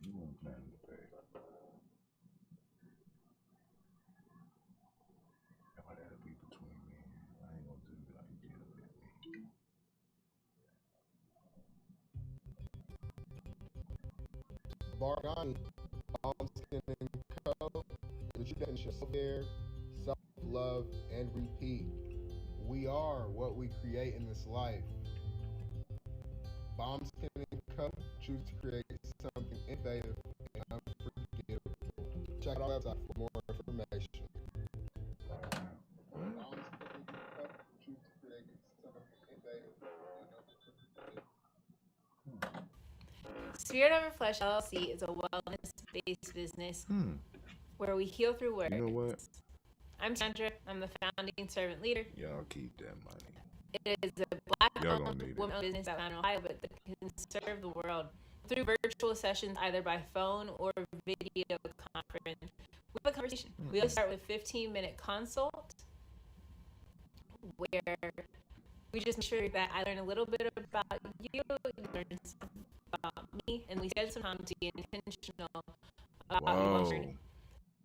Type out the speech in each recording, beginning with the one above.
You won't plan to pay. But that'll be between me and you. I ain't gonna do it like you did with me. Bargani, Skin and Co. Rejuvenation, self-care, self-love, and repeat. We are what we create in this life. Bomb Skin and Co. Choose to create something innovative and unforgettable. Check out our website for more information. Bomb Skin and Co. Choose to create something innovative and unforgettable. Spirit Over Flesh LLC is a wellness-based business where we heal through words. You know what? I'm Sandra. I'm the founding servant leader. Y'all keep that money. It is a black-owned woman-owned business out in Ohio, but that can serve the world through virtual sessions, either by phone or video conference. We have a conversation. We always start with a 15-minute consult where we just make sure that I learn a little bit about you, you learn something about me, and we schedule some time to be intentional about your journey.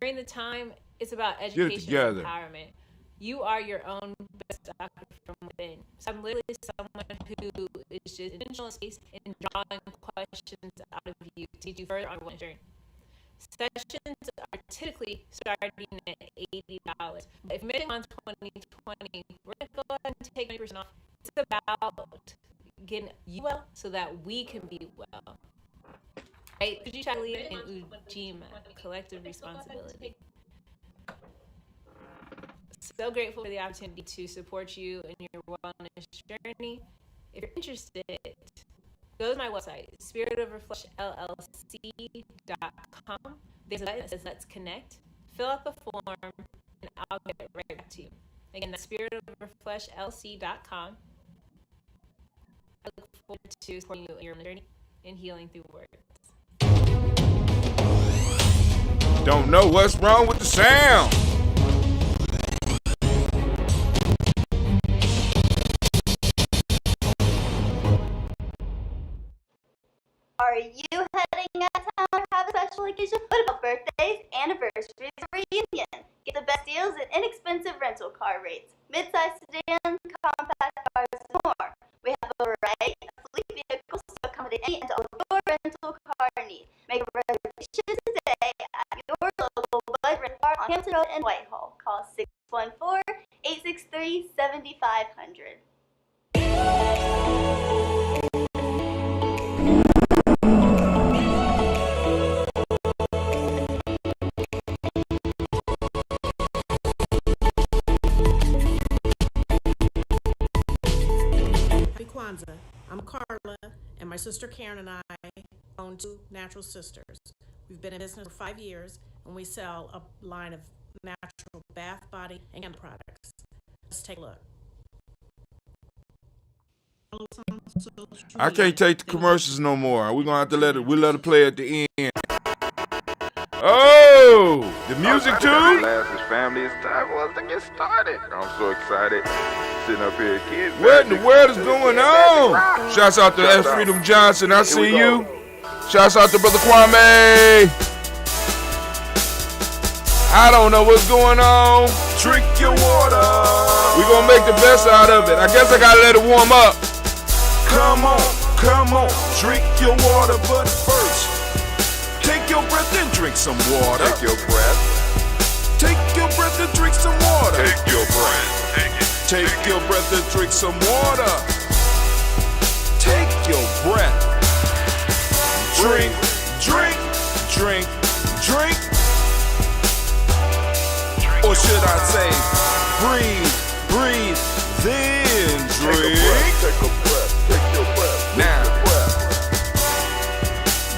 During the time, it's about education and empowerment. You are your own best doctor from within. So I'm literally someone who is just intentional in drawing questions out of you to take you further on one journey. Sessions are typically starting at $80. If you're missing on 2020, we're going to go ahead and take 20% off. It's about getting you well so that we can be well. Right? Ujita and Ujima, collective responsibility. So grateful for the opportunity to support you in your wellness journey. If you're interested, go to my website, spiritoverfleshllc.com. There's a button that says Let's Connect. Fill out the form, and I'll get right back to you. Again, that's spiritoverfleshllc.com. I look forward to supporting you in your journey and healing through words. Don't know what's wrong with the sound. Are you heading out of town or have a special occasion? What about birthdays, anniversaries, or reunion? Get the best deals at inexpensive rental car rates. Mid-size sedans, compact cars, and more. We have a variety of fleet vehicles to accommodate any and all of your rental car needs. Make a reservation today at your local Bud Rent Car on Hampton Road in Whitehall. Call 614-863-7500. I'm Carla, and my sister Karen and I own Two Natural Sisters. We've been in business for 5 years, and we sell a line of natural bath, body, and hand products. Let's take a look. I can't take the commercials no more. We're gonna have to let it play at the end. Oh, the music too? This family, it's time for us to get started. I'm so excited. Sitting up here, kids. What in the world is going on? Shouts out to S. Freedom Johnson. I see you. Shouts out to Brother Kwame. I don't know what's going on. Drink your water. We're gonna make the best out of it. I guess I gotta let it warm up. Come on, drink your water, but first, take your breath and drink some water. Take your breath. Take your breath and drink some water. Take your breath. Take your breath and drink some water. Take your breath. Drink. Or should I say, breathe, then drink. Take a breath. Now,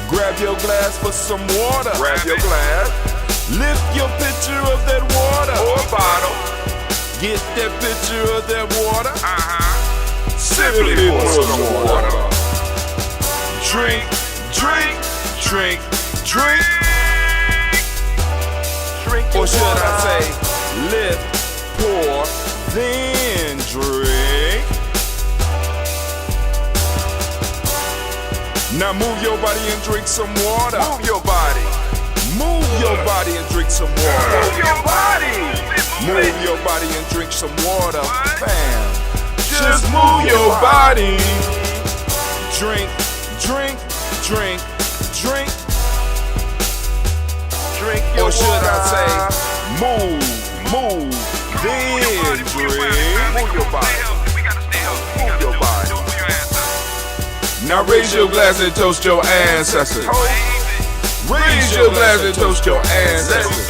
grab your glass for some water. Grab your glass. Lift your pitcher of that water. Or bottle. Get that pitcher of that water. Simply pour some water. Drink. Or should I say, lift, pour, then drink. Now move your body and drink some water. Move your body. Move your body and drink some water. Move your body. Move your body and drink some water. Fam. Just move your body. Drink, drink, drink, drink. Drink your Or should water. I say, move, then drink. Move your body. Move your body. Now raise your glass and toast your ancestors. Raise your glass and toast your ancestors.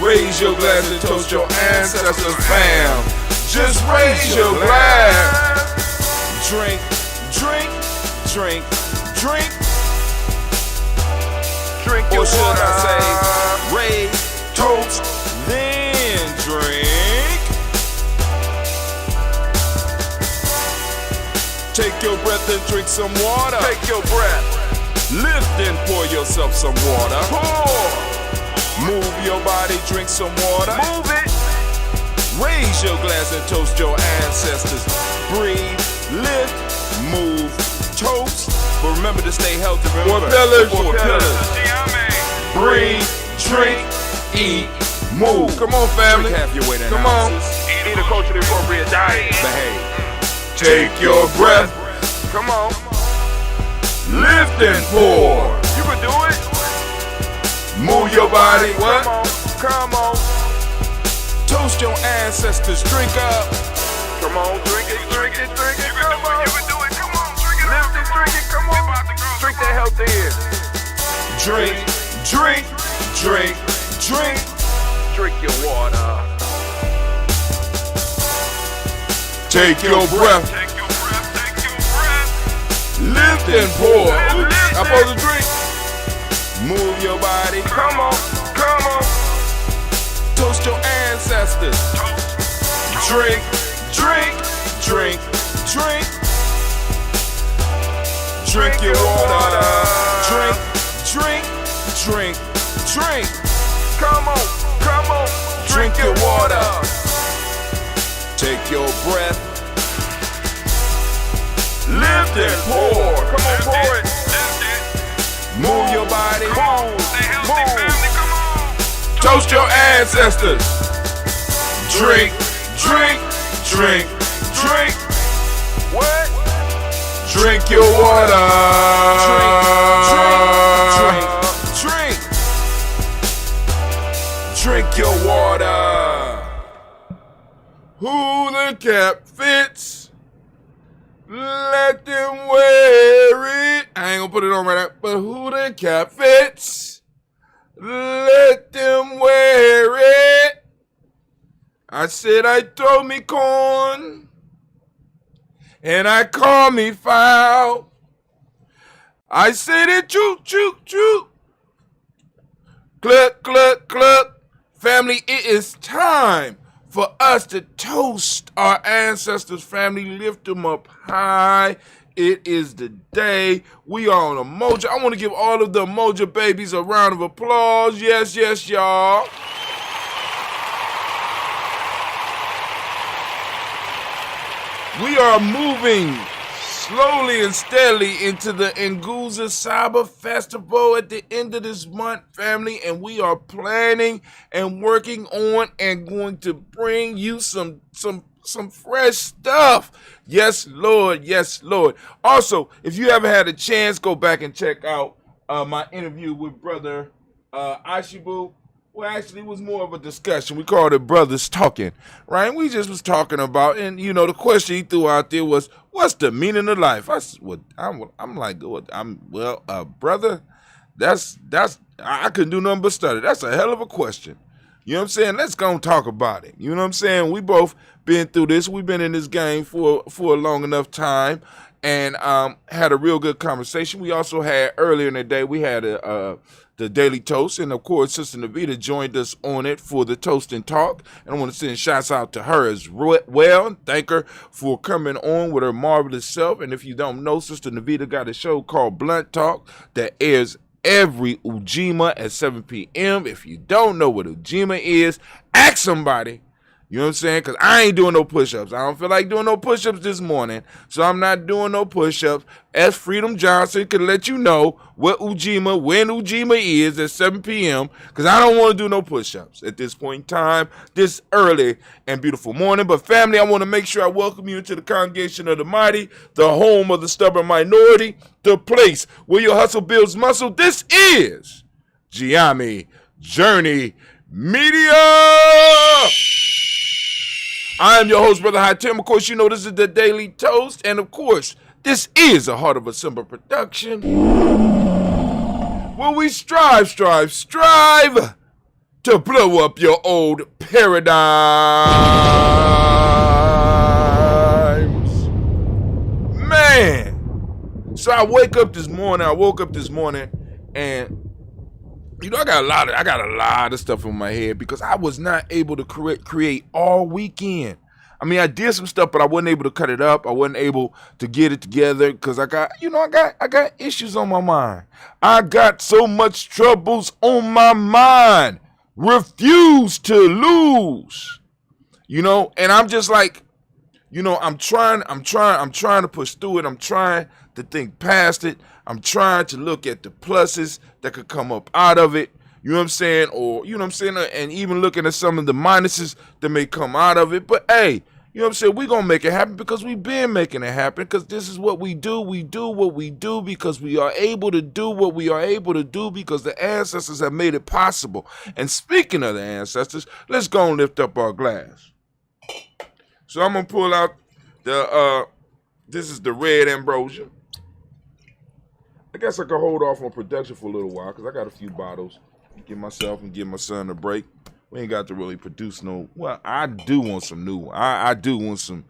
Raise your glass and toast your ancestors, fam. Just raise your glass. Drink, drink, drink, drink. Drink your Or should water. I say, raise, toast, then drink. Take your breath and drink some water. Take your breath. Lift and pour yourself some water. Pour. Move your body, drink some water. Move it. Raise your glass and toast your ancestors. Breathe, lift, move, toast. But remember to stay healthy. Remember, four pillars. Breathe, drink, eat, move. Come on, family. Drink half your weight in Come on. ounces. Eat a culturally appropriate diet. Behave. Take your breath. Come on. Lift and pour. You can do it. Move your body. What? Come on. Come on. Toast your ancestors. Drink up. Come on. Drink it. Drink it. Drink it. Come on. You can do it. Come on. Drink it. Lift it. Drink it. Come on. Drink that health in. Drink, drink, drink, drink. Drink your water. Take your breath. Take your breath. Take your breath. Lift and pour. Lift Oops, I'm it. supposed to drink. Move your body. Come on. Come on. Toast your ancestors. Drink, drink, drink, drink. Drink your water. Drink, drink, drink, drink. Come on. Come on. Drink your water. Take your breath. Lift and pour. Come on. Pour it. Move your body. Move. Come on. Toast your ancestors. Drink, drink, drink, drink. What? Drink your water. Drink, drink, drink, drink. Drink your water. Who the cap fits, let them wear it. I ain't gonna put it on right now, but who the cap fits, let them wear it. I said I throw me corn, and I call me foul. I said it chook, chook, chook. Cluck, cluck, cluck. Family, it is time for us to toast our ancestors, family. Lift them up high. It is the day. We are on Umoja. I want to give all of the Umoja babies a round of applause. Yes, yes, y'all. We are moving slowly and steadily into the Nguza Cyber Festival at the end of this month, family, and we are planning and working on and going to bring you some fresh stuff. Yes, Lord. Yes, Lord. Also, if you haven't had a chance, go back and check out my interview with Brother Ashibu. Well, actually, it was more of a discussion. We called it Brothers Talking, right? We just was talking about, and you know, the question he threw out there was, "What's the meaning of life?" I said, "Well, I'm like, brother, that's I couldn't do nothing but study. That's a hell of a question. You know what I'm saying? Let's go and talk about it. You know what I'm saying? We both been through this. We've been in this game for a long enough time, and had a real good conversation. We also had earlier in the day, we had the Daily Toast, and of course, Sister Navita joined us on it for the Toast and Talk, and I want to send shouts out to her as well, and thank her for coming on with her marvelous self. And if you don't know, Sister Navita got a show called Blunt Talk that airs every Ujima at 7 p.m. If you don't know what Ujima is, ask somebody. You know what I'm saying? Because I ain't doing no push-ups. I don't feel like doing no push-ups this morning, so I'm not doing no push-ups. As Freedom Johnson can let you know when Ujima is at 7 p.m., because I don't want to do no push-ups at this point in time, this early and beautiful morning. But family, I want to make sure I welcome you into the congregation of the mighty, the home of the stubborn minority, the place where your hustle builds muscle. This is Giami Journey Media. I am your host, Brother High Tim. Of course, you know this is the Daily Toast. And of course, this is a Heart of a Simba production where we strive to blow up your old paradigms. Man. So I woke up this morning and you know, I got a lot of stuff in my head because I was not able to create all weekend. I mean, I did some stuff, but I wasn't able to cut it up. I wasn't able to get it together because I got issues on my mind. I got so much troubles on my mind. Refuse to lose. You know, and I'm just like, you know, I'm trying to push through it. I'm trying to think past it. I'm trying to look at the pluses that could come up out of it. You know what I'm saying? Or, you know what I'm saying? And even looking at some of the minuses that may come out of it. But, hey, you know what I'm saying? We're going to make it happen because we've been making it happen because this is what we do. We do what we do because we are able to do what we are able to do because the ancestors have made it possible. And speaking of the ancestors, let's go and lift up our glass. So I'm going to pull out this is the red ambrosia. I guess I could hold off on production for a little while because I got a few bottles. Give myself and give my son a break. We ain't got to really produce no. Well, I do want some new ones. I do want some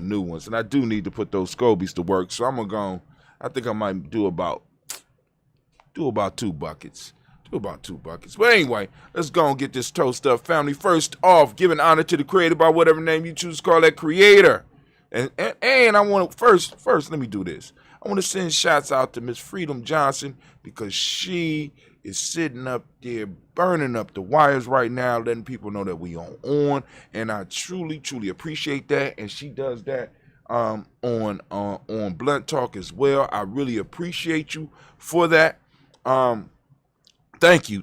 new ones, and I do need to put those scobies to work. So I'm gonna go. I think I might do about 2 buckets. But anyway, let's go and get this toast up, family. First off, giving honor to the creator by whatever name you choose to call that creator. And I want to first let me do this. I want to send shots out to Miss Freedom Johnson because she is sitting up there burning up the wires right now, letting people know that we on. And I truly appreciate that. And she does that on Blunt Talk as well. I really appreciate you for that. Thank you.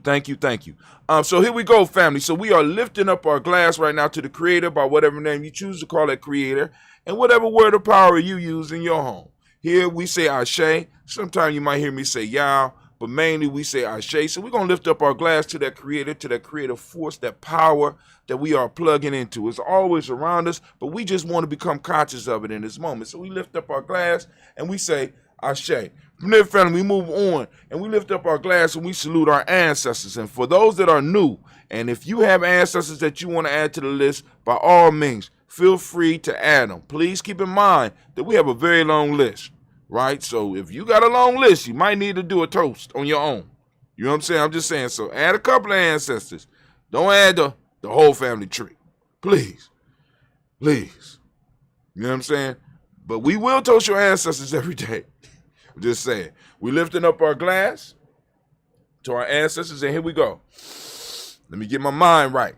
So here we go, family. So we are lifting up our glass right now to the creator by whatever name you choose to call that creator and whatever word of power you use in your home. Here we say Ashe. Sometimes you might hear me say Yao, but mainly we say Ashe. So we're going to lift up our glass to that creative force, that power that we are plugging into. It's always around us, but we just want to become conscious of it in this moment. So we lift up our glass and we say Ashe. From there, family, we move on and we lift up our glass and we salute our ancestors. And for those that are new, and if you have ancestors that you want to add to the list, by all means, feel free to add them. Please keep in mind that we have a very long list, right? So if you got a long list, you might need to do a toast on your own. You know what I'm saying? I'm just saying, so add a couple of ancestors. Don't add the whole family tree. Please. You know what I'm saying? But we will toast your ancestors every day. I'm just saying. We lifting up our glass to our ancestors, and here we go. Let me get my mind right.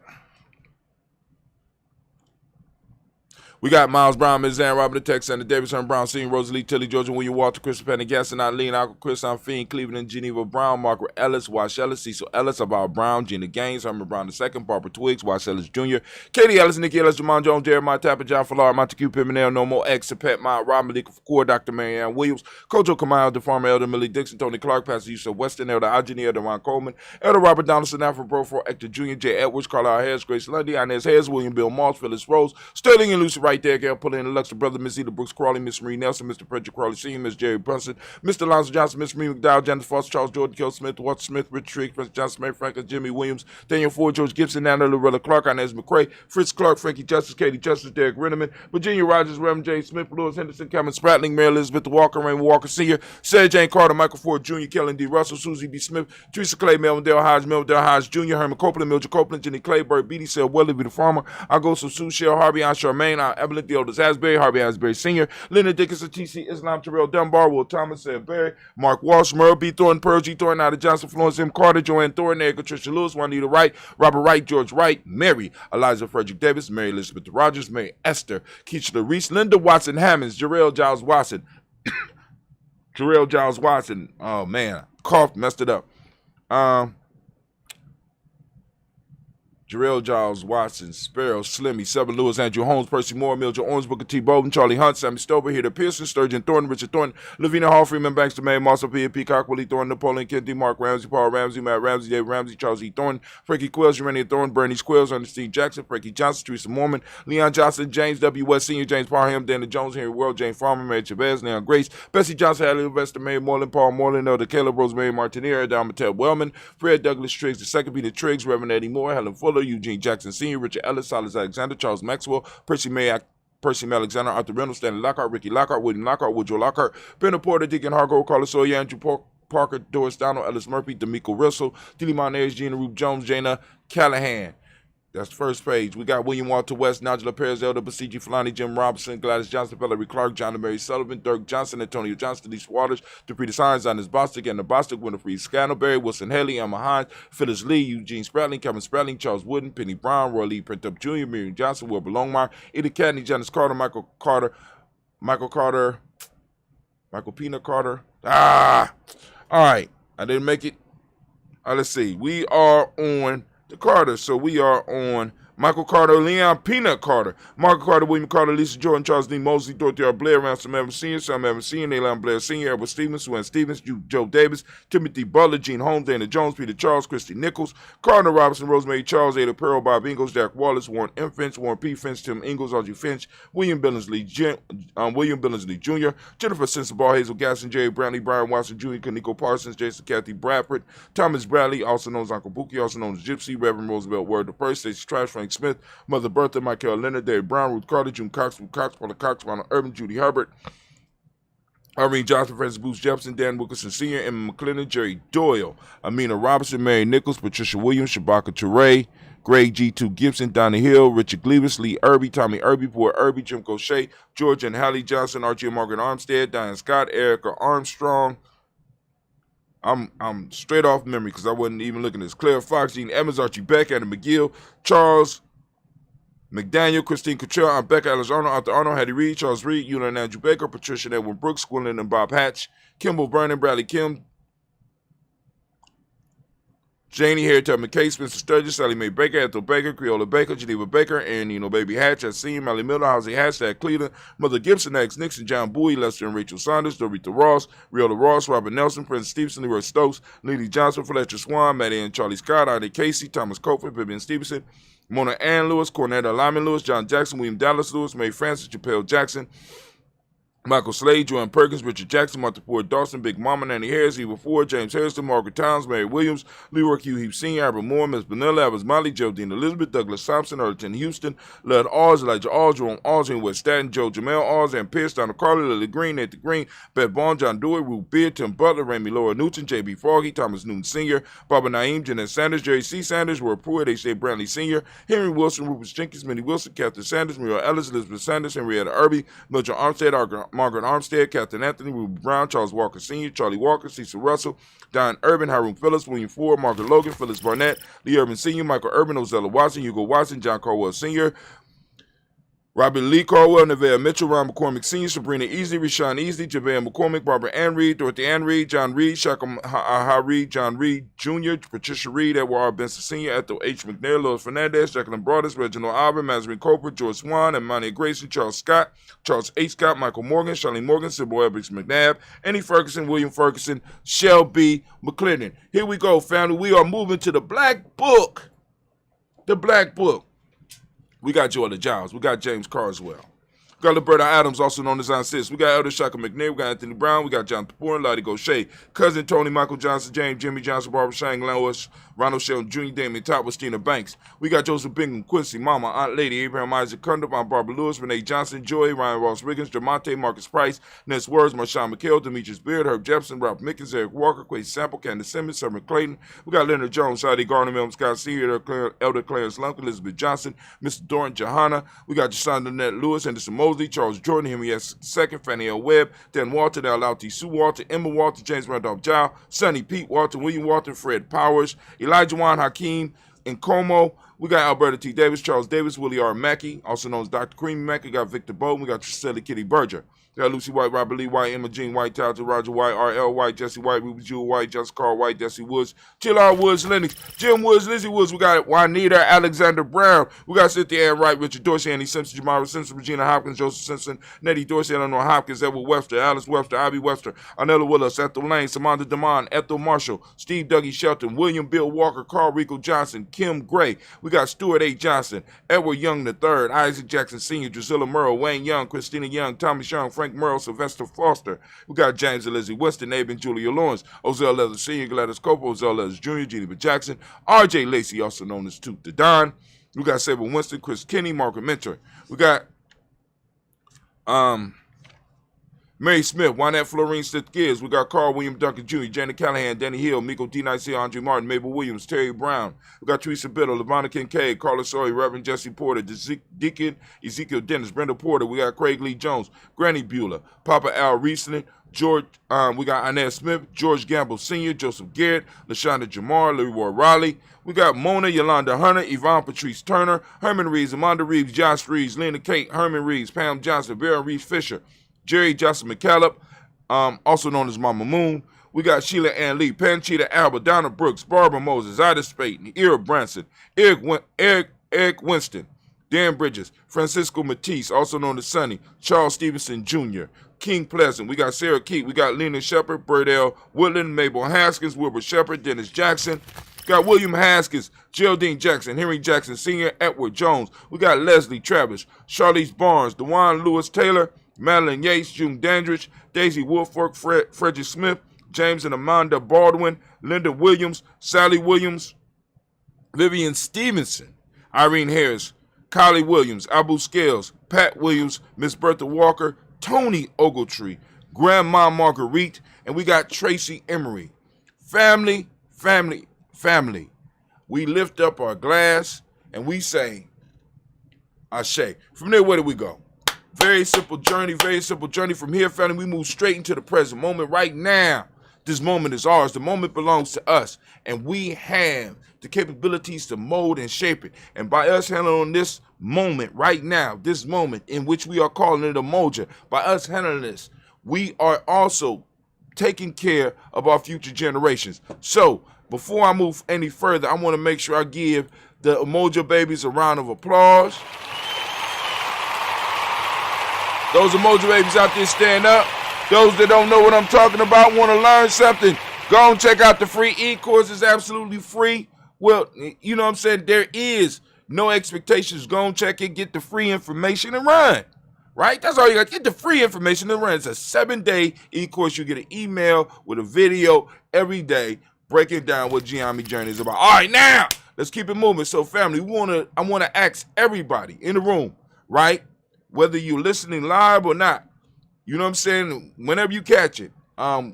We got Miles Brown, Ms. Ann, Robert the Texan, Davidson Brown, Senior, Rosalie, Tilly, Georgia, William Walter, Christopher Penny, Gaston, Eileen, Uncle Chris, Fiend, Cleveland, Geneva Brown, Margaret Ellis, Wash Ellis, Cecil Ellis, Aval Brown, Gina Gaines, Herman Brown II, Barbara Twiggs, Wash Ellis Jr., Katie Ellis, Nikki Ellis, Jamon Jones, Jeremiah Tapper, John Fallar, Montague Pimenel, No More X, Pet Mount, Rob Malika Core, Dr. Marianne Williams, Kojo Kamal, the Farmer Elder Millie Dixon, Tony Clark, Pastor Yusuf Weston, Elder Ajani, Elder Ron Coleman, Elder Robert Donaldson, Afro Brofor, Hector Jr., J. Edwards, Carlisle Harris, Grace Lundy, Inez Harris, William Bill Moss, Phyllis Rose, Sterling and Lucy right there, Gail Pulling, Luxor Brother, Miss Eda Brooks Crawley, Miss Marie Nelson, Mr. Frederick Crawley Sr., Miss Jerry Brunson, Mr. Lonzo Johnson, Miss Marie McDowell, Janice Foster, Charles Jordan, Kel Smith, Walter Smith, Rich Trigg, Prince John Smith, Franklin, Jimmy Williams, Daniel Ford, George Gibson, Nana Loretta Clark, Inez McCrae, Fritz Clark, Frankie Justice, Katie Justice, Derek Renneman, Virginia Rogers, Reverend J. Smith, Lewis Henderson, Cameron Spratling, Mary Elizabeth Walker, Raymond Walker Sr., Sarah Jane Carter, Michael Ford Jr., Kellen D. Russell, Susie B. Smith, Teresa Clay, Melvin Dale Hodge Jr., Herman Copeland, Mildred Copeland, Jenny Clay, Burt Beatty, Sel Welly, the Farmer, Agosto Sue, Cheryl Harvey, Aunt Charmaine, Evelyn Theodis Asbury, Harvey Asbury Sr., Leonard Dickinson, T.C. Islam, Terrell Dunbar, Will Thomas, Ed Berry, Mark Walsh, Merle B. Thornton, Pearl G. Thornton, Ida Johnson, Florence M. Carter, Joanne Thornton, Erica Tricia Lewis, Juanita Wright, Robert Wright, George Wright, Mary, Eliza Frederick Davis, Mary Elizabeth Rogers, Mary Esther, Keisha Reese, Linda Watson Hammonds, Jarrell Giles Watson, Jarrell Giles Watson, oh man, coughed, messed it up. Jarrell Giles Watson, Sparrow, Slimmy, Seven Lewis, Andrew Holmes, Percy Moore, Mildred Orange, Booker T. Bowden, Charlie Hunt, Sammy Stover, Heather Pearson, Sturgeon Thornton, Richard Thornton, Lavina Hall, Freeman Banks, May, Marcel P. Peacock, Willie Thornton, Napoleon Kennedy, Mark Ramsey, Paul Ramsey, Matt Ramsey, Dave Ramsey, Charles E. Thornton, Frankie Quills, Urania Thornton, Bernie Squills, Ernestine Jackson, Frankie Johnson, Teresa Mormon, Leon Johnson, James W. West Sr., James Parham, Dana Jones, Henry World, James Farmer, Mary Chavez, Leon Grace, Bessie Johnson, Hadley Investor, Mary Moreland, Paul Moreland, Elder Caleb, Rosemary Martinier, Adama Ted Wellman, Fred Douglas Triggs, the second Peter Triggs, Reverend Eddie Moore, Helen Fuller, Eugene Jackson Sr., Richard Ellis, Silas Alexander, Charles Maxwell, Percy May Alexander, Arthur Reynolds, Stanley Lockhart, Ricky Lockhart, William Lockhart, Woodrow Lockhart, Brenna Porter, Deacon Hargrove, Carlos Sawyer, Andrew Parker, Doris Donald, Ellis Murphy, D'Amico Russell, Tilly Monez, Gina Rube Jones, Jana Callahan. That's the first page. We got William Walter West, Nigel Perez, Elder Basiji Fulani, Jim Robinson, Gladys Johnson, Valerie Clark, John and Mary Sullivan, Dirk Johnson, Antonio Johnston, Denise Waters, Dupree Science, Ines Bostic, Anna Bostic, Winifred Scannell, Wilson Haley, Emma Hines, Phyllis Lee, Eugene Spratling, Kevin Spratling, Charles Wooden, Penny Brown, Roy Lee Printup Jr., Miriam Johnson, Wilbur Longmire, Edith Cadney, Janice Carter, Michael Pina Carter. All right. I didn't make it. Let's see. We are on the Carter. So we are on Michael Carter, Leon Peanut Carter, Margaret Carter, William Carter, Lisa Jordan, Charles D. Mosley, Dorothy R. Blair, Ransom Evans Sr., Sam Evans Sr., Nayland Blair Sr., Edward Stevens, Sue Ann Stevens, Joe Davis, Timothy Butler, Gene Holmes, Dana Jones, Peter Charles, Christy Nichols, Cardinal Robinson, Rosemary Charles, Ada Pearl, Bob Ingalls, Jack Wallace, Warren M. Finch, Warren P. Finch, Tim Ingalls, Audrey Finch, William Billingsley Jr., Jennifer Sensabaugh, Hazel Gasson, Jerry Brantley, Brian Watson Jr., Kaniko Parsons, Jason Kathy Bradford, Thomas Bradley, also known as Uncle Buki, also known as Gypsy, Reverend Roosevelt Word I, Stacey Trash, Frank Smith, Mother Bertha, Michael Leonard, David Brown, Ruth Carter, June Cox, Ruth Cox, Paula Cox, Ronald Urban, Judy Herbert, Irene Johnson, Francis Booth Jefferson, Dan Wilkerson Sr., Emma McClendon, Jerry Doyle, Amina Robinson, Mary Nichols, Patricia Williams, Shabaka Teray, Greg G2 Gibson, Donnie Hill, Richard Gleavis, Lee Irby, Tommy Irby, Boy Irby, Jim Gaucher, George and Hallie Johnson, Archie and Margaret Armstead, Diane Scott, Erica Armstrong. I'm straight off memory because I wasn't even looking at this. Claire Fox, Gene Evans, Archie Beck, Adam McGill, Charles McDaniel, Christine Cottrell, Aunt Becca, Alice Arnold, Arthur Arnold, Hattie Reed, Charles Reed, Eula and Andrew Baker, Patricia and Edwin Brooks, Gwendolyn and Bob Hatch, Kimball Vernon, Bradley Kim, Janie Harriet McKay, Spencer Sturgis, Sally Mae Baker, Ethel Baker, Creola Baker, Geneva Baker, and Baby Hatch, I see Molly Miller, Housie Hatch, Cleveland, Mother Gibson, Alex Nixon, John Bowie, Lester and Rachel Saunders, Dorita Ross, Riola Ross, Robert Nelson, Prince Stevenson, Leroy Stokes, Lily Johnson, Fletcher Swan, Maddie and Charlie Scott, Ida Casey, Thomas Copeland, Vivian Stevenson, Mona Ann Lewis, Cornetta Lyman Lewis, John Jackson, William Dallas Lewis, Mae Francis, Chappelle Jackson, Michael Slade, Joanne Perkins, Richard Jackson, Martha Ford Dawson, Big Mama, Nanny Harris, Eva Ford, James Harrison, Margaret Towns, Mary Williams, Leroy Q. Heap Sr., Albert Moore, Miss Vanilla, Evans Molly, Geraldine Elizabeth, Douglas Thompson, Arlington Houston, Lud Oz, Elijah Oz, Jerome Oz, West Staten, Joe Jamel Oz, Ann Pierce, Donna Carly, Lily Green, Nathan Green, Beth Bond, John Dewey, Ruth Beard, Tim Butler, Ramey Laura Newton, J.B. Foggy, Thomas Newton Sr., Barbara Naeem, Jeanette Sanders, Jerry C. Sanders, Roy Pruitt, H.J. Brantley Sr., Henry Wilson, Rufus Jenkins, Minnie Wilson, Catherine Sanders, Muriel Ellis, Elizabeth Sanders, Henrietta Irby, Mildred Armstead, Margaret Armstead, Captain Anthony, Ruby Brown, Charles Walker Sr., Charlie Walker, Cecil Russell, Don Urban, Hiram Phillips, William Ford, Margaret Logan, Phyllis Barnett, Lee Urban Sr., Michael Urban, Ozella Watson, Hugo Watson, John Carwell Sr., Robert Lee Carwell, Nevada Mitchell, Ron McCormick Sr., Sabrina Easley, Rashawn Easley, Javale McCormick, Barbara Ann Reed, Dorothy Ann Reed, John Reed, Shaka Reed, John Reed Jr., Patricia Reed, Edward R. Benson Sr., Ethel H. McNair, Lois Fernandez, Jacqueline Broadus, Reginald Albert, Mazarin Cooper, George Swan, Imani Grayson, Charles Scott, Charles H. Scott, Michael Morgan, Charlene Morgan, Sybil Ebbings McNabb, Annie Ferguson, William Ferguson, Shelby McClendon. Here we go, family. We are moving to the Black Book. The Black Book. We got Jordan Giles. We got James Carswell. We got Roberta Adams, also known as Aunt Sis. We got Elder Shaka McNair. We got Anthony Brown. We got Jonathan Bourne, Lottie Gaucher, Cousin Tony, Michael Johnson, James, Jimmy Johnson, Barbara Shang, Lewis, Ronald Sheldon Jr., Damien Top, Stina Banks. We got Joseph Bingham, Quincy, Mama, Aunt Lady, Abraham Isaac Cundiff, Aunt Barbara Lewis, Renee Johnson, Joy, Ryan Ross Riggins, Jamonte, Marcus Price, Ness Words, Marshawn McHale, Demetrius Beard, Herb Jefferson, Ralph Mickens, Eric Walker, Quay Sample, Candace Simmons, Summer Clayton. We got Leonard Jones, Shadi Garner, Milton Scott Sr., Elder Clarence Lunk, Elizabeth Johnson, Mr. Doran Johanna. We got Jasonda Nett Lewis, Anderson Mosley, Charles Jordan, Henry S. II, Fannie L. Webb, Dan Walter, Al T. Sue Walter, Emma Walter, James Randolph Jow, Sonny Pete Walter, William Walter, Fred Powers, Elijah Juan Hakeem, and Como. We got Alberta T. Davis, Charles Davis, Willie R. Mackey, also known as Dr. Creamy Mackey. We got Victor Bowden. We got Trisella Kitty Berger. We got Lucy White, Robert Lee White, Emma Jean White, Talented Roger White, R.L. White, Jesse White, Ruby Jewel White, Jessica Carl White, Jesse Woods, Jill R. Woods, Lennox, Jim Woods, Lizzie Woods. We got Juanita Alexander Brown. We got Cynthia Ann Wright, Richard Dorsey, Andy Simpson, Jamara Simpson, Regina Hopkins, Joseph Simpson, Nettie Dorsey, Eleanor Hopkins, Edward Webster, Alice Webster, Ivy Webster, Arnella Willis, Ethel Lane, Samantha Damon, Ethel Marshall, Steve Dougie Shelton, William Bill Walker, Carl Rico Johnson, Kim Gray. We got Stuart A. Johnson, Edward Young III, Isaac Jackson Sr., Drusilla Merle, Wayne Young, Christina Young, Tommy Young, Frank Merle, Sylvester Foster. We got James and Lizzie Winston, Abe and Julia Lawrence, Ozell Leathers Sr., Gladys Copa, Ozell Leathers Jr., Geneva Jackson, R.J. Lacey, also known as Toot the Don. We got Sabre Winston, Chris Kinney, Margaret Mentor. We got Mary Smith, Juanette Florine Smith Gibbs. We got Carl William Duncan Jr., Janet Callahan, Danny Hill, Miko D. Nice, Andre Martin, Mabel Williams, Terry Brown. We got Teresa Biddle, Lavonna Kincaid, Carla Sawyer, Reverend Jesse Porter, Deacon Ezekiel Dennis, Brenda Porter. We got Craig Lee Jones, Granny Bueller, Papa Al Riesling, George. We got Inez Smith, George Gamble Sr., Joseph Garrett, LaShonda Jamar, Leroy Riley. We got Mona Yolanda Hunter, Yvonne Patrice Turner, Herman Reeves, Amanda Reeves, Josh Reeves, Lena Kate, Herman Reeves, Pam Johnson, Vera Reeves Fisher, Jerry Johnson McCallum, also known as Mama Moon. We got Sheila Ann Lee, Panchita Alba, Donna Brooks, Barbara Moses, Ida Spate, Ira Branson, Eric Winston, Dan Bridges, Francisco Matisse, also known as Sonny, Charles Stevenson Jr., King Pleasant. We got Sarah Keat. We got Lena Shepard, Burdell Woodland, Mabel Haskins, Wilbur Shepard, Dennis Jackson. Got William Haskins, Geraldine Jackson, Henry Jackson Sr., Edward Jones. We got Leslie Travis, Charlize Barnes, DeJuan Lewis Taylor, Madeline Yates, June Dandridge, Daisy Wolfork, Frederick Smith, James and Amanda Baldwin, Linda Williams, Sally Williams, Vivian Stevenson, Irene Harris, Kylie Williams, Abu Scales, Pat Williams, Miss Bertha Walker, Tony Ogletree, Grandma Marguerite, and we got Tracy Emery. Family, family, family. We lift up our glass and we say, Ashe. From there, where do we go? Very simple journey, very simple journey. From here, family, we move straight into the present moment right now. This moment is ours. The moment belongs to us. And we have the capabilities to mold and shape it. And by us handling this moment right now, this moment in which we are calling it Umoja, by us handling this, we are also taking care of our future generations. So, before I move any further, I want to make sure I give the Umoja babies a round of applause. Those Umoja babies out there, stand up. Those that don't know what I'm talking about, want to learn something, go and check out the free e-course. It's absolutely free. Well, you know what I'm saying? There is no expectations. Go and check it, get the free information and run. Right? That's all you got. Get the free information and run. It's a 7-day e-course. You get an email with a video every day breaking down what Geometry Journey is about. All right, now, let's keep it moving. So, family, I want to ask everybody in the room, right? Whether you're listening live or not, you know what I'm saying? Whenever you catch it, I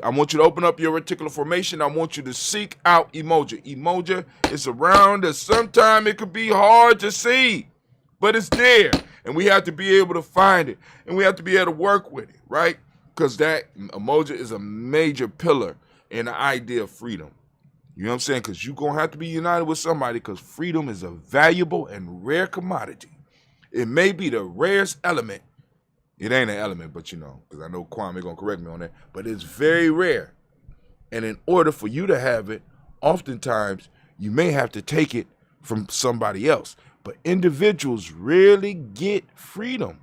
want you to open up your reticular formation. I want you to seek out Umoja. Umoja is around us. Sometimes it could be hard to see, but it's there. And we have to be able to find it. And we have to be able to work with it, right? Because that Umoja is a major pillar in the idea of freedom. You know what I'm saying? Because you're going to have to be united with somebody because freedom is a valuable and rare commodity. It may be the rarest element. It ain't an element, but you know, because I know Kwame going to correct me on that. But it's very rare. And in order for you to have it, oftentimes you may have to take it from somebody else. But individuals rarely get freedom.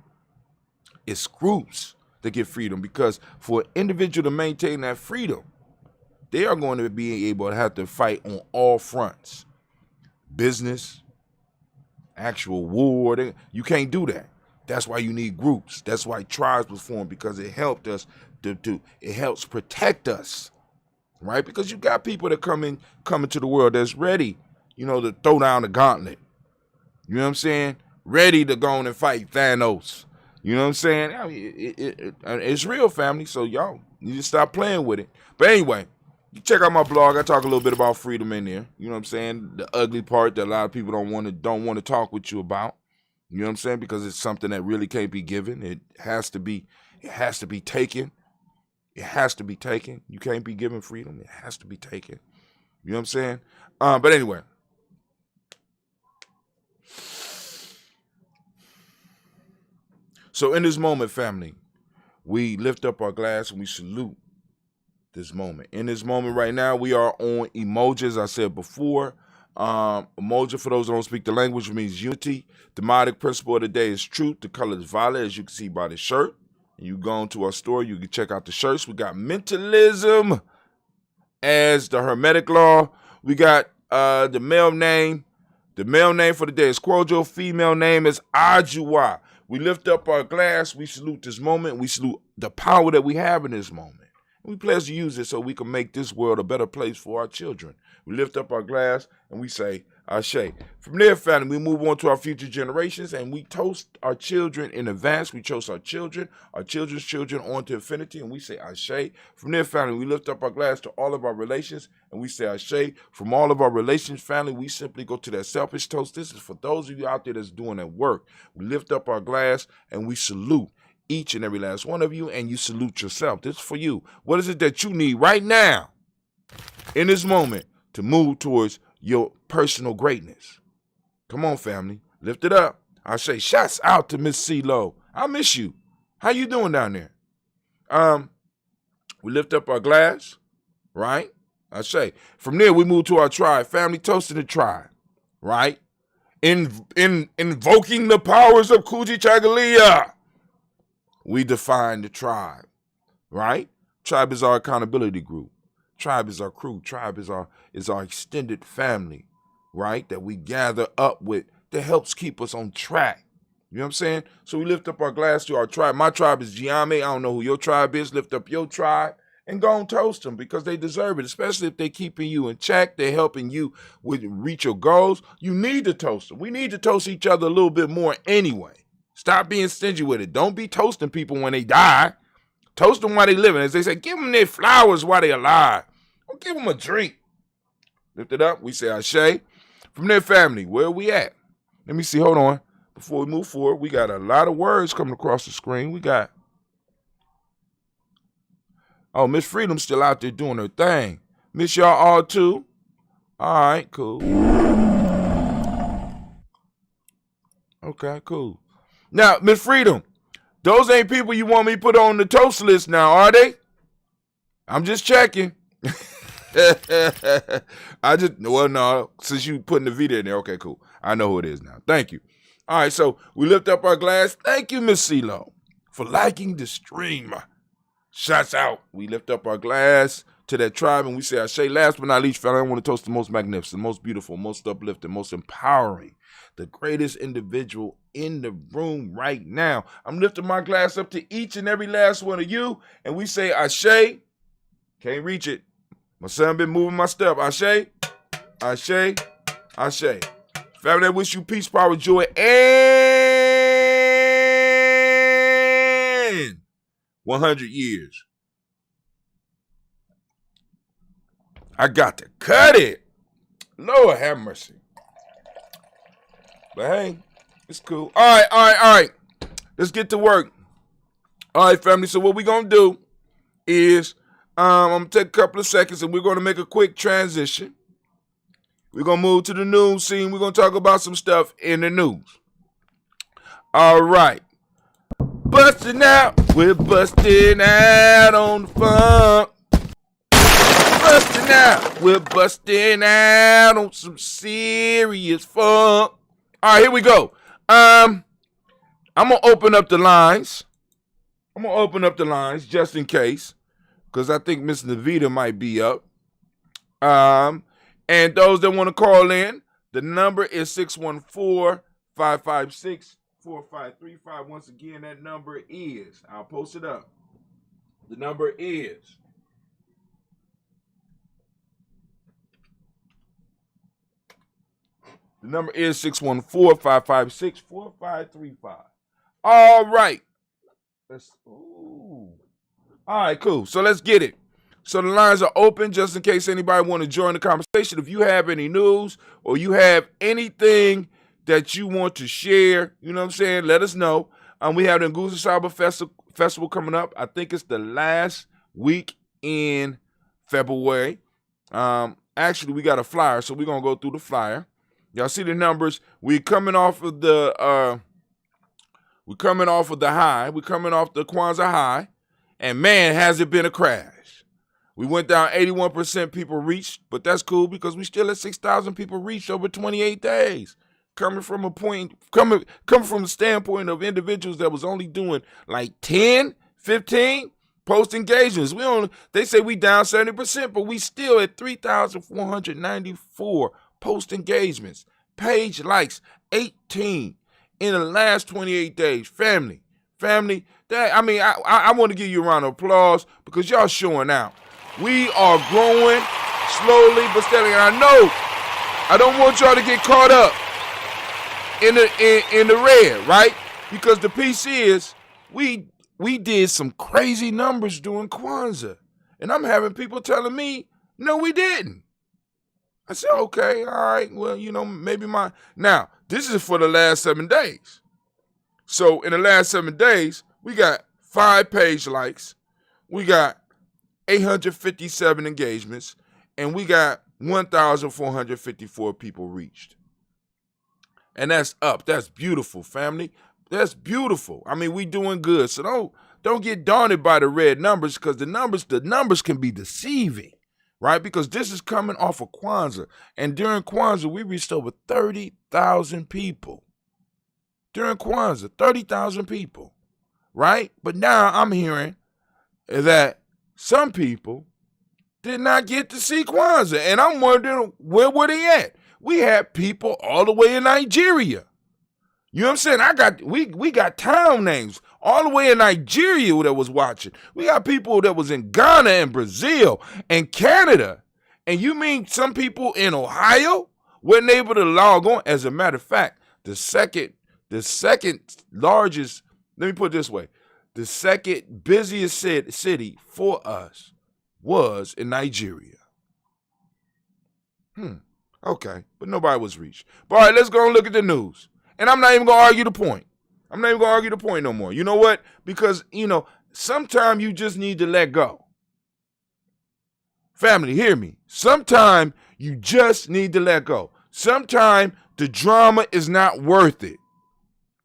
It's groups that get freedom because for an individual to maintain that freedom, they are going to be able to have to fight on all fronts. Business, actual war, you can't do that. That's why you need groups. That's why tribes was formed, because it helped us it helps protect us, right? Because you got people that come into the world that's ready, to throw down the gauntlet. You know what I'm saying? Ready to go on and fight Thanos. You know what I'm saying? I mean, it's real, family. So y'all need to stop playing with it. But anyway, you check out my blog. I talk a little bit about freedom in there. You know what I'm saying? The ugly part that a lot of people don't want to talk with you about. You know what I'm saying? Because it's something that really can't be given. It has to be taken. It has to be taken. You can't be given freedom. It has to be taken. You know what I'm saying? But anyway. So in this moment, family, we lift up our glass and we salute this moment. In this moment right now, we are on Umoja, as I said before. Umoja, for those who don't speak the language, means unity. The modic principle of the day is truth. The color is violet, as you can see by the shirt. And you go into our store, you can check out the shirts. We got mentalism as the hermetic law. We got the male name. The male name for the day is Quojo. Female name is Ajua. We lift up our glass. We salute this moment. We salute the power that we have in this moment. We pledge to use it so we can make this world a better place for our children. We lift up our glass and we say, Ashe. From there, family, we move on to our future generations and we toast our children in advance. We toast our children's children on to infinity, and we say Ashe. From there, family, we lift up our glass to all of our relations and we say Ashe. From all of our relations, family, we simply go to that selfish toast. This is for those of you out there that's doing that work. We lift up our glass and we salute each and every last one of you, and you salute yourself. This is for you. What is it that you need right now in this moment to move towards your personal greatness? Come on, family. Lift it up. I say shots out to Miss CeeLo. I miss you. How you doing down there? We lift up our glass, right? I say. From there, we move to our tribe. Family, toasting the tribe, right? Invoking the powers of Kuji Chagalia. We define the tribe, right? Tribe is our accountability group. Tribe is our crew. Tribe is our extended family, right? That we gather up with that helps keep us on track. You know what I'm saying? So we lift up our glass to our tribe. My tribe is Giame. I don't know who your tribe is. Lift up your tribe and go and toast them because they deserve it, especially if they're keeping you in check. They're helping you reach your goals. You need to toast them. We need to toast each other a little bit more anyway. Stop being stingy with it. Don't be toasting people when they die. Toast them while they living. As they say, give them their flowers while they alive. Don't give them a drink. Lift it up. We say Ashe. From their family, where are we at? Let me see. Hold on. Before we move forward, we got a lot of words coming across the screen. We got, Miss Freedom's still out there doing her thing. Miss y'all all too. All right, cool. Okay, cool. Now, Miss Freedom, those ain't people you want me to put on the toast list now, are they? I'm just checking. No, since you putting the video in there, okay, cool. I know who it is now. Thank you. All right, so we lift up our glass. Thank you, Miss CeeLo, for liking the stream. Shots out. We lift up our glass to that tribe and we say, Ashe. Last but not least, family, I want to toast the most magnificent, most beautiful, most uplifting, most empowering, the greatest individual in the room right now. I'm lifting my glass up to each and every last one of you, and we say, Ashe. Can't reach it. My son been moving my step. Ashe, Ashe, Ashe. Family, I wish you peace, power, joy, and 100 years. I got to cut it. Lord have mercy. But hey, it's cool. All right. Let's get to work. All right, family. So what we're going to do is I'm going to take a couple of seconds and we're going to make a quick transition. We're going to move to the news scene. We're going to talk about some stuff in the news. All right. Busting out. We're busting out on the funk. Busting out. We're busting out on some serious funk. All right, here we go. I'm going to open up the lines. Just in case. Because I think Miss Navita might be up. And those that want to call in, the number is 614-556-5365. 4535. Once again, that number is, I'll post it up. The number is 614-556-4535. All right. All right, cool. So let's get it. So the lines are open just in case anybody want to join the conversation. If you have any news or you have anything that you want to share, you know what I'm saying, let us know. We have the Nguzo Saba Festival coming up. I think it's the last week in February. Actually, we got a flyer, so we're going to go through the flyer. Y'all see the numbers. We're coming off of the high. We're coming off the Kwanzaa high. And man, has it been a crash. We went down 81% people reached, but that's cool because we still at 6,000 people reached over 28 days. Coming from the standpoint of individuals that was only doing like 10, 15 post engagements. They say we down 70%, but we still at 3,494 post engagements. Page likes 18 in the last 28 days. Family, I want to give you a round of applause because y'all showing out. We are growing slowly but steadily. And I don't want y'all to get caught up in the red, right? Because the piece is we did some crazy numbers during Kwanzaa. And I'm having people telling me, no, we didn't. I said, okay, all right, well, maybe Now, this is for the last 7 days. So in the last 7 days, we got 5 page likes, we got 857 engagements, and we got 1,454 people reached. And that's up. That's beautiful, family. That's beautiful. I mean, we doing good. So don't get daunted by the red numbers because the numbers can be deceiving, right? Because this is coming off of Kwanzaa. And during Kwanzaa, we reached over 30,000 people. During Kwanzaa, 30,000 people, right? But now I'm hearing that some people did not get to see Kwanzaa. And I'm wondering, where were they at? We had people all the way in Nigeria. You know what I'm saying? We got town names all the way in Nigeria that was watching. We got people that was in Ghana and Brazil and Canada. And you mean some people in Ohio weren't able to log on? As a matter of fact, the second largest, let me put it this way, the second busiest city for us was in Nigeria. Okay, but nobody was reached. But all right, let's go and look at the news. And I'm not even going to argue the point. I'm not even going to argue the point no more. You know what? Because, sometimes you just need to let go. Family, hear me. Sometimes you just need to let go. Sometimes the drama is not worth it.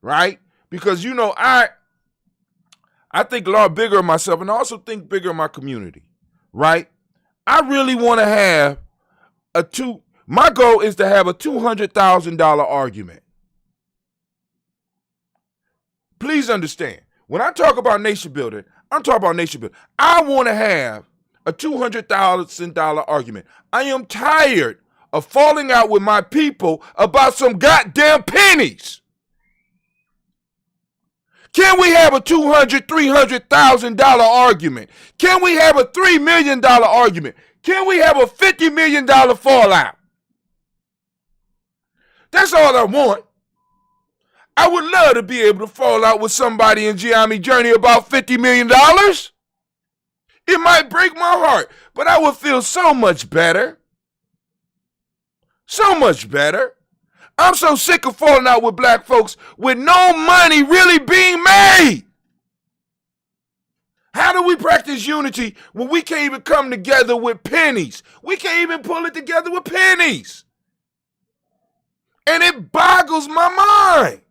Right? Because, I think a lot bigger of myself, and I also think bigger of my community. Right? I really want to have my goal is to have a $200,000 argument. Please understand, when I talk about nation building, I'm talking about nation building. I want to have a $200,000 argument. I am tired of falling out with my people about some goddamn pennies. Can we have a $200,000, $300,000 argument? Can we have a $3 million argument? Can we have a $50 million fallout? That's all I want. I would love to be able to fall out with somebody in Gianni Journey about $50 million. It might break my heart, but I would feel so much better. So much better. I'm so sick of falling out with black folks with no money really being made. How do we practice unity when we can't even come together with pennies? We can't even pull it together with pennies. And it boggles my mind.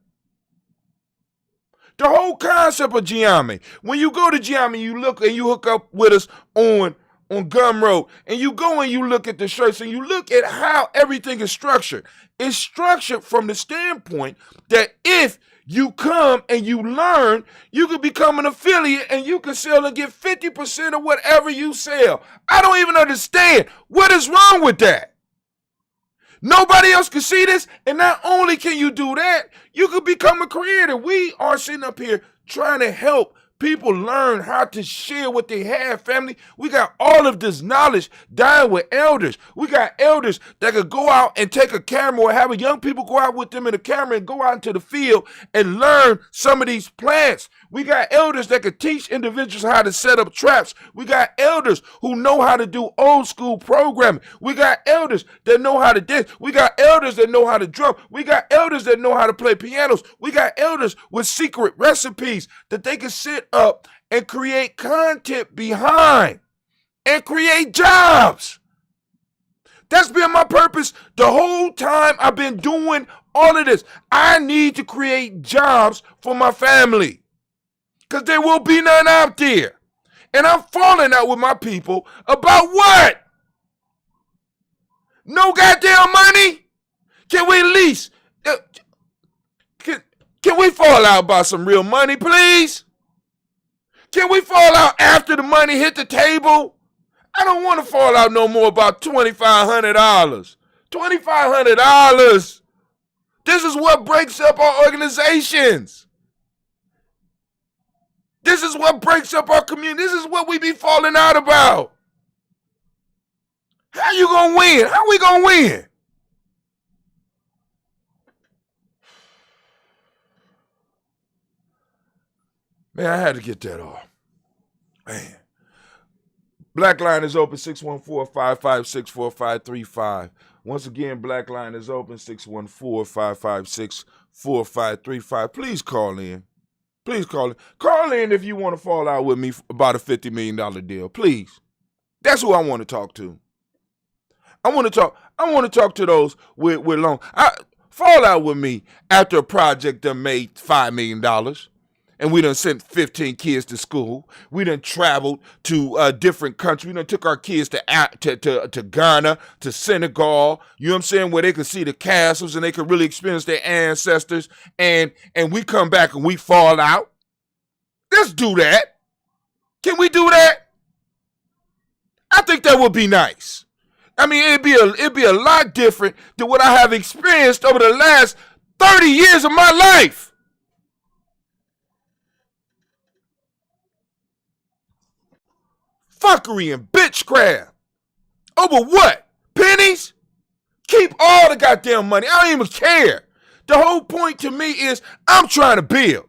The whole concept of Giammi. When you go to Giammi, you look and you hook up with us on Gumroad, and you go and you look at the shirts and you look at how everything is structured. It's structured from the standpoint that if you come and you learn, you can become an affiliate and you can sell and get 50% of whatever you sell. I don't even understand what is wrong with that. Nobody else can see this. And not only can you do that, you could become a creator. We are sitting up here trying to help people learn how to share what they have, family. We got all of this knowledge dying with elders. We got elders that could go out and take a camera or have young people go out with them in a camera and go out into the field and learn some of these plants. We got elders that could teach individuals how to set up traps. We got elders who know how to do old school programming. We got elders that know how to dance. We got elders that know how to drum. We got elders that know how to play pianos. We got elders with secret recipes that they can sit up and create content behind and create jobs. That's been my purpose the whole time I've been doing all of this. I need to create jobs for my family because there will be none out there. And I'm falling out with my people about what? No goddamn money? Can we at least, can we fall out about some real money, please? Can we fall out after the money hit the table? I don't want to fall out no more about $2,500. $2,500. This is what breaks up our organizations. This is what breaks up our community. This is what we be falling out about. How you gonna win? How we gonna win? Man, I had to get that off. Man. Black Line is open, 614-556-4535. Once again, Black Line is open, 614-556-4535. Please call in. Please call in. Call in if you want to fall out with me about a $50 million deal. Please. That's who I want to talk to. I want to talk to those with loan. Fall out with me after a project that made $5 million. And we done sent 15 kids to school. We done traveled to different countries. We done took our kids to Ghana, to Senegal, you know what I'm saying, where they could see the castles and they could really experience their ancestors. And we come back and we fall out. Let's do that. Can we do that? I think that would be nice. I mean, it'd be a lot different than what I have experienced over the last 30 years of my life. Fuckery and bitchcraft. Over what? Pennies? Keep all the goddamn money. I don't even care. The whole point to me is I'm trying to build.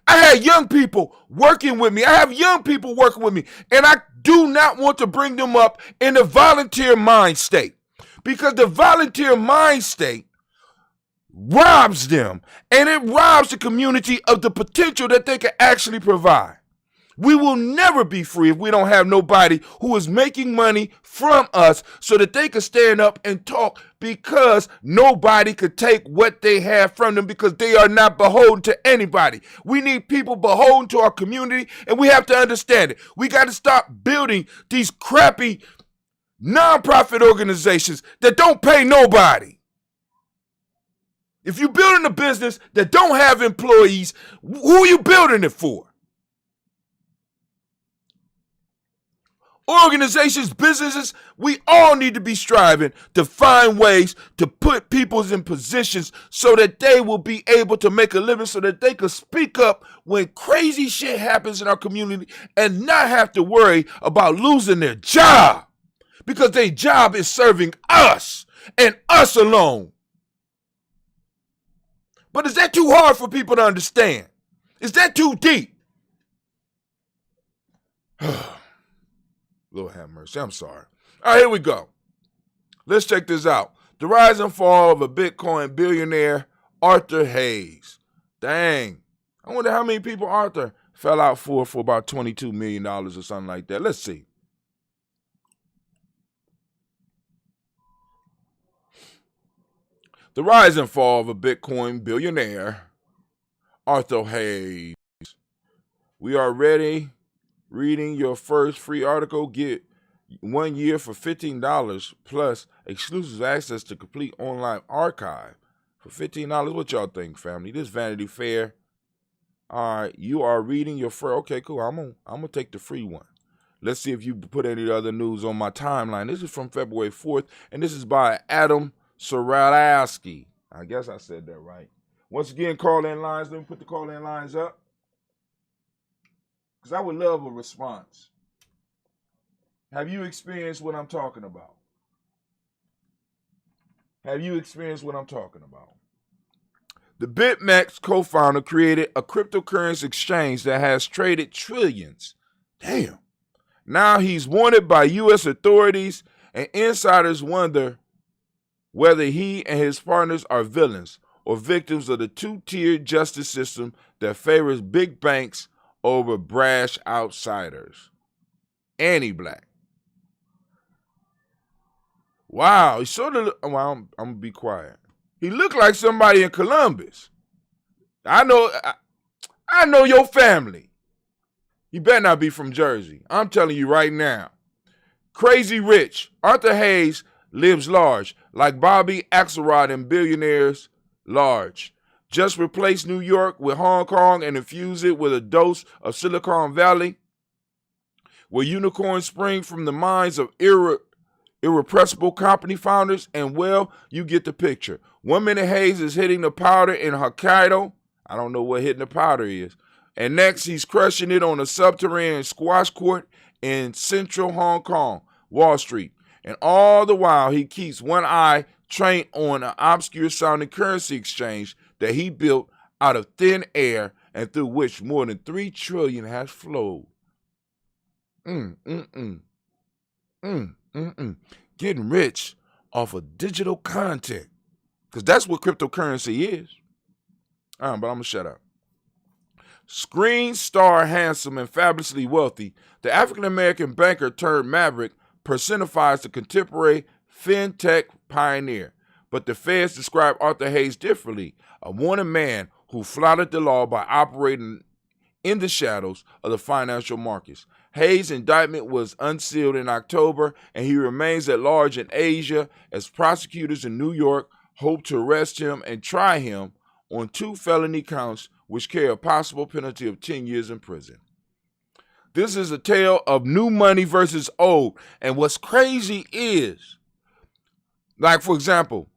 I had young people working with me. I have young people working with me. And I do not want to bring them up in the volunteer mind state. Because the volunteer mind state robs them. And it robs the community of the potential that they can actually provide. We will never be free if we don't have nobody who is making money from us so that they can stand up and talk, because nobody could take what they have from them because they are not beholden to anybody. We need people beholden to our community, and we have to understand it. We got to stop building these crappy nonprofit organizations that don't pay nobody. If you're building a business that don't have employees, who are you building it for? Organizations, businesses, we all need to be striving to find ways to put people in positions so that they will be able to make a living, so that they can speak up when crazy shit happens in our community and not have to worry about losing their job, because their job is serving us and us alone. But is that too hard for people to understand? Is that too deep? Lord have mercy. I'm sorry. All right, here we go. Let's check this out. The rise and fall of a Bitcoin billionaire, Arthur Hayes. Dang. I wonder how many people Arthur fell out for about $22 million or something like that. Let's see. The rise and fall of a Bitcoin billionaire, Arthur Hayes. We are ready. Reading your first free article, get 1 year for $15 plus exclusive access to complete online archive for $15. What y'all think, family? This Vanity Fair. All right, you are reading your first. Okay, cool. I'm gonna take the free one. Let's see if you put any other news on my timeline. This is from February 4th, and this is by Adam Soralowski. I guess I said that right. Once again, call-in lines. Let me put the call-in lines up. Because I would love a response. Have you experienced what I'm talking about? Have you experienced what I'm talking about? The BitMEX co-founder created a cryptocurrency exchange that has traded trillions. Damn. Now he's wanted by U.S. authorities, and insiders wonder whether he and his partners are villains or victims of the two-tiered justice system that favors big banks over brash outsiders. Anti-black. Wow, he sort of. Well, I'm gonna be quiet. He looked like somebody in Columbus. I know your family. He better not be from Jersey. I'm telling you right now. Crazy rich. Arthur Hayes lives large, like Bobby Axelrod in Billionaires Large. Just replace New York with Hong Kong and infuse it with a dose of Silicon Valley, where unicorns spring from the minds of irrepressible company founders, and well, you get the picture. 1 minute Hayes is hitting the powder in Hokkaido. I don't know what hitting the powder is. And next, he's crushing it on a subterranean squash court in central Hong Kong, Wall Street. And all the while, he keeps one eye trained on an obscure-sounding currency exchange that he built out of thin air and through which more than $3 trillion has flowed. Getting rich off of digital content. Because that's what cryptocurrency is. But I'm going to shut up. Screen star, handsome, and fabulously wealthy, the African-American banker turned maverick personifies the contemporary fintech pioneer. But the feds describe Arthur Hayes differently, a wanted man who flouted the law by operating in the shadows of the financial markets. Hayes' indictment was unsealed in October, and he remains at large in Asia as prosecutors in New York hope to arrest him and try him on 2 felony counts which carry a possible penalty of 10 years in prison. This is a tale of new money versus old. And what's crazy is, like, for example,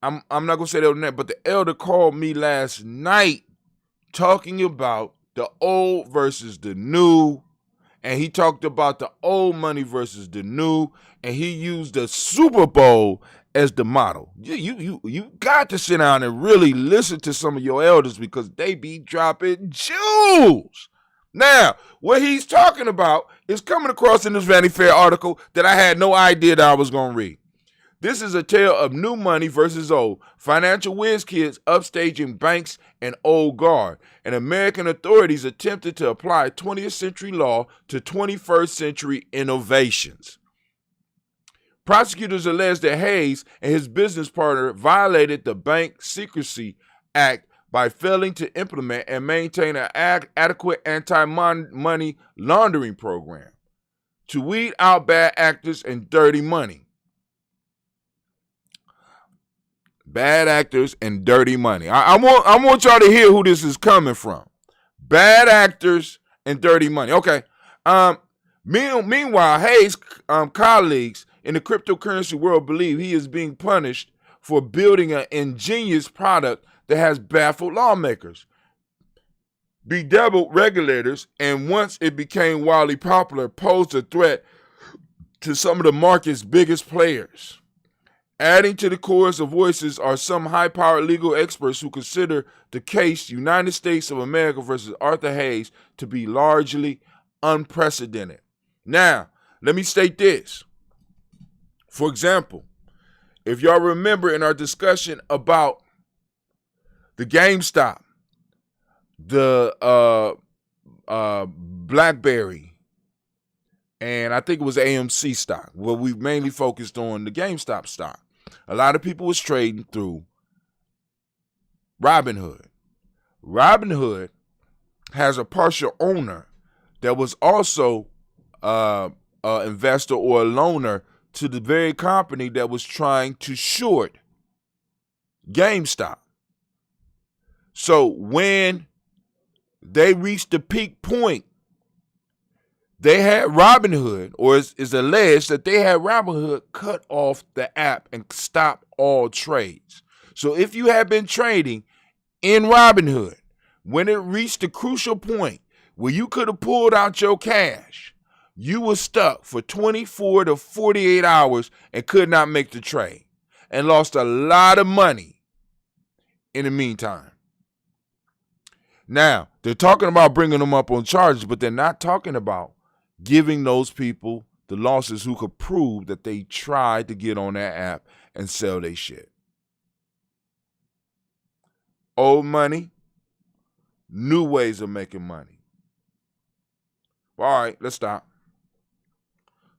I'm not going to say that on that, but the elder called me last night talking about the old versus the new. And he talked about the old money versus the new. And he used the Super Bowl as the model. You got to sit down and really listen to some of your elders because they be dropping jewels. Now, what he's talking about is coming across in this Vanity Fair article that I had no idea that I was going to read. This is a tale of new money versus old. Financial whiz kids upstaging banks and old guard. And American authorities attempted to apply 20th century law to 21st century innovations. Prosecutors allege that Hayes and his business partner violated the Bank Secrecy Act by failing to implement and maintain an adequate anti-money laundering program to weed out bad actors and dirty money. Bad actors and dirty money. I want y'all to hear who this is coming from. Bad actors and dirty money. Okay. Meanwhile, Hayes' colleagues in the cryptocurrency world believe he is being punished for building an ingenious product that has baffled lawmakers, bedeviled regulators, and once it became wildly popular, posed a threat to some of the market's biggest players. Adding to the chorus of voices are some high-powered legal experts who consider the case United States of America versus Arthur Hayes to be largely unprecedented. Now, let me state this. For example, if y'all remember in our discussion about the GameStop, the BlackBerry, and I think it was AMC stock, where we mainly focused on the GameStop stock. A lot of people was trading through Robinhood. Robinhood has a partial owner that was also an investor or a loaner to the very company that was trying to short GameStop. So when they reached the peak point, they had Robinhood, or it's alleged that they had Robinhood cut off the app and stop all trades. So if you had been trading in Robinhood, when it reached the crucial point where you could have pulled out your cash, you were stuck for 24 to 48 hours and could not make the trade and lost a lot of money in the meantime. Now, they're talking about bringing them up on charges, but they're not talking about giving those people the losses who could prove that they tried to get on that app and sell their shit. Old money, new ways of making money. All right, let's stop.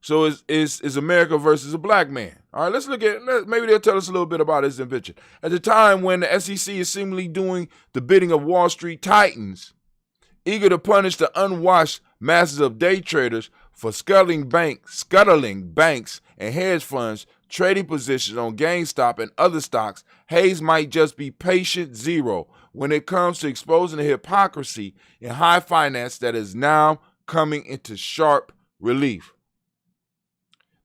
So is America versus a black man. All right, let's look at, maybe they'll tell us a little bit about his invention. At the time when the SEC is seemingly doing the bidding of Wall Street titans, eager to punish the unwashed masses of day traders for scuttling banks and hedge funds, trading positions on GameStop and other stocks, Hayes might just be patient zero when it comes to exposing the hypocrisy in high finance that is now coming into sharp relief.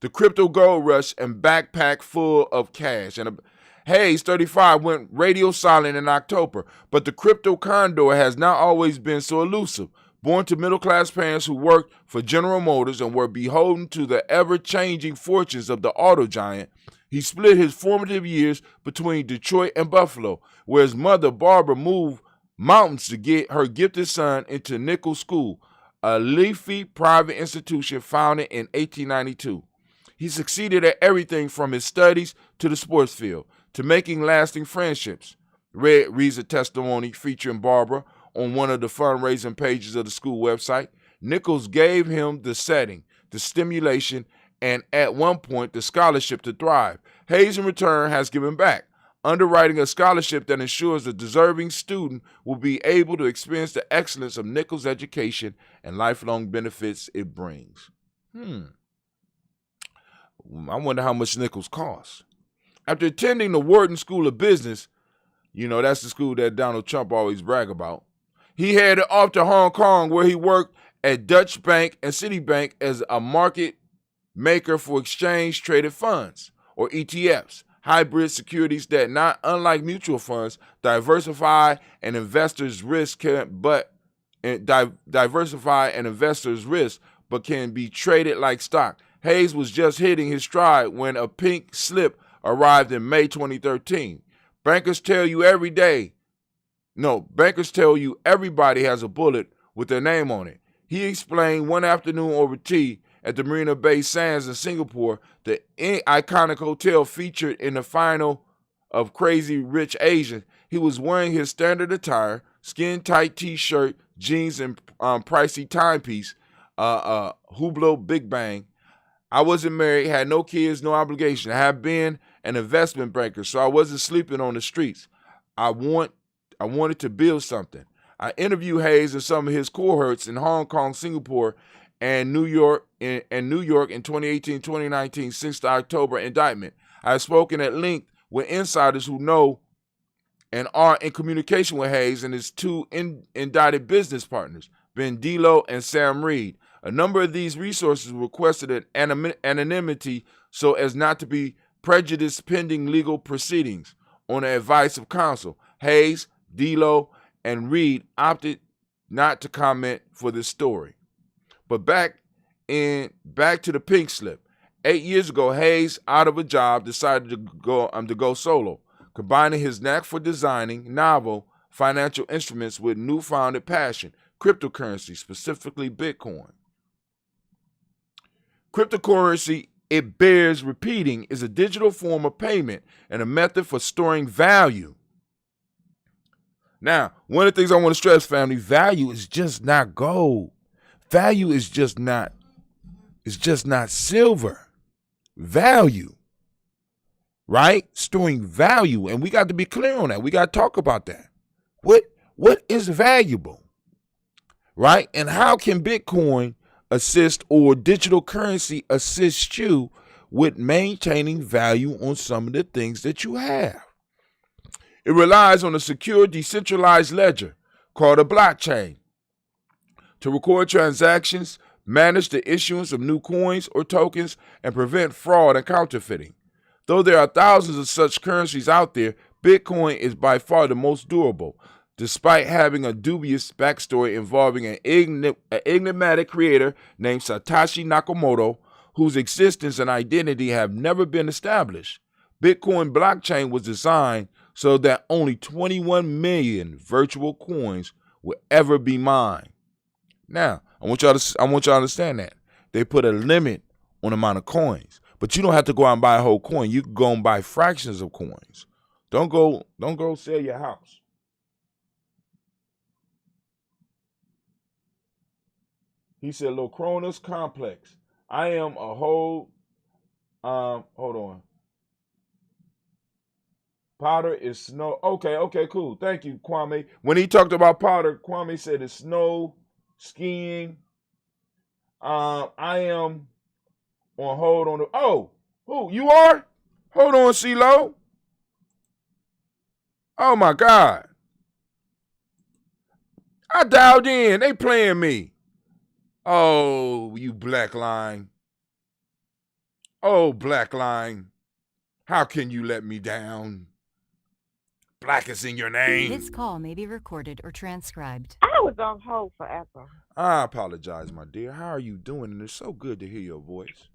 The crypto gold rush and backpack full of cash. And Hayes, 35, went radio silent in October, but the crypto condor has not always been so elusive. Born to middle-class parents who worked for General Motors and were beholden to the ever-changing fortunes of the auto giant, he split his formative years between Detroit and Buffalo, where his mother, Barbara, moved mountains to get her gifted son into Nichols School, a leafy private institution founded in 1892. He succeeded at everything from his studies to the sports field, to making lasting friendships. Red reads a testimony featuring Barbara on one of the fundraising pages of the school website. Nichols gave him the setting, the stimulation, and at one point the scholarship to thrive. Hayes, in return, has given back, underwriting a scholarship that ensures a deserving student will be able to experience the excellence of Nichols' education and lifelong benefits it brings. I wonder how much Nichols costs. After attending the Wharton School of Business, that's the school that Donald Trump always brag about, he headed off to Hong Kong, where he worked at Dutch Bank and Citibank as a market maker for exchange-traded funds, or ETFs, hybrid securities that, not unlike mutual funds, diversify an investor's risk, but can be traded like stock. Hayes was just hitting his stride when a pink slip arrived in May 2013. Bankers tell you everybody has a bullet with their name on it. He explained one afternoon over tea at the Marina Bay Sands in Singapore, the iconic hotel featured in the final of Crazy Rich Asians. He was wearing his standard attire, skin-tight t-shirt, jeans, and pricey timepiece, Hublot Big Bang. I wasn't married, had no kids, no obligation. I have been an investment banker, so I wasn't sleeping on the streets. I wanted to build something. I interviewed Hayes and some of his cohorts in Hong Kong, Singapore, and New York in 2018, 2019, since the October indictment. I have spoken at length with insiders who know and are in communication with Hayes and his two indicted business partners, Ben Delo and Sam Reed. A number of these resources requested an anonymity so as not to be prejudiced pending legal proceedings. On the advice of counsel, Hayes, Delo, and Reed opted not to comment for this story. But back to the pink slip. 8 years ago, Hayes, out of a job, decided to go solo, combining his knack for designing novel financial instruments with newfound passion, cryptocurrency, specifically Bitcoin. Cryptocurrency, it bears repeating, is a digital form of payment and a method for storing value. Now, one of the things I want to stress, family, value is just not gold. Value is just not silver. Value, right? Storing value, and we got to be clear on that. We got to talk about that. What is valuable, right? And how can Bitcoin assist, or digital currency assist you with maintaining value on some of the things that you have? It relies on a secure, decentralized ledger called a blockchain to record transactions, manage the issuance of new coins or tokens, and prevent fraud and counterfeiting. Though there are thousands of such currencies out there, Bitcoin is by far the most durable, despite having a dubious backstory involving an enigmatic creator named Satoshi Nakamoto, whose existence and identity have never been established. Bitcoin blockchain was designed so that only 21 million virtual coins will ever be mined. Now, I want y'all to understand that. They put a limit on the amount of coins. But you don't have to go out and buy a whole coin. You can go and buy fractions of coins. Don't go sell your house. He said, Locronis Complex. I am a whole, hold on. Powder is snow. Okay, cool. Thank you, Kwame. When he talked about powder, Kwame said it's snow, skiing. I am on hold on the, who, you are? Hold on, CeeLo. Oh my God. I dialed in. They playing me. Oh, you black line. Oh, black line. How can you let me down? Black is in your name. This call may be recorded or transcribed. I was on hold forever. I apologize, my dear. How are you doing? And it's so good to hear your voice.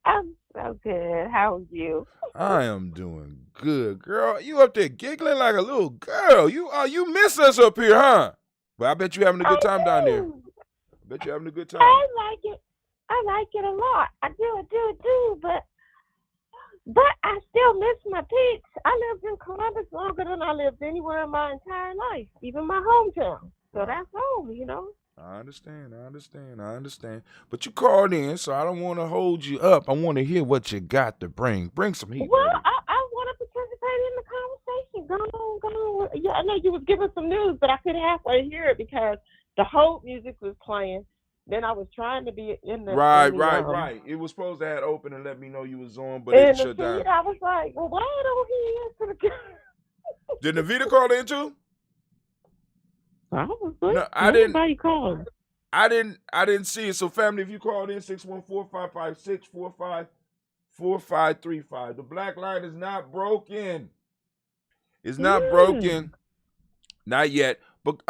I'm so good. How are you? I am doing good, girl. You up there giggling like a little girl. You miss us up here, huh? But I bet you having a good time down there. I bet you having a good time. I like it. I like it a lot. I do. But I still miss my peeps. I lived in Columbus longer than I lived anywhere in my entire life, even my hometown. So that's home, you know. I understand. But you called in, so I don't want to hold you up. I want to hear what you got to bring. Bring some heat. Well, baby. I want to participate in the conversation. Go on. Yeah, I know you was giving some news, but I couldn't halfway hear it because the whole music was playing. Then I was trying to be in the Right. It was supposed to have open and let me know you was on, but it shut down. I was like, well, why don't he answer the Did Navita call in too? Probably. No, I didn't. Nobody called. I didn't see it. So, family, if you called in 614-556-4535, the black line is not broken. It's not broken. Not yet. But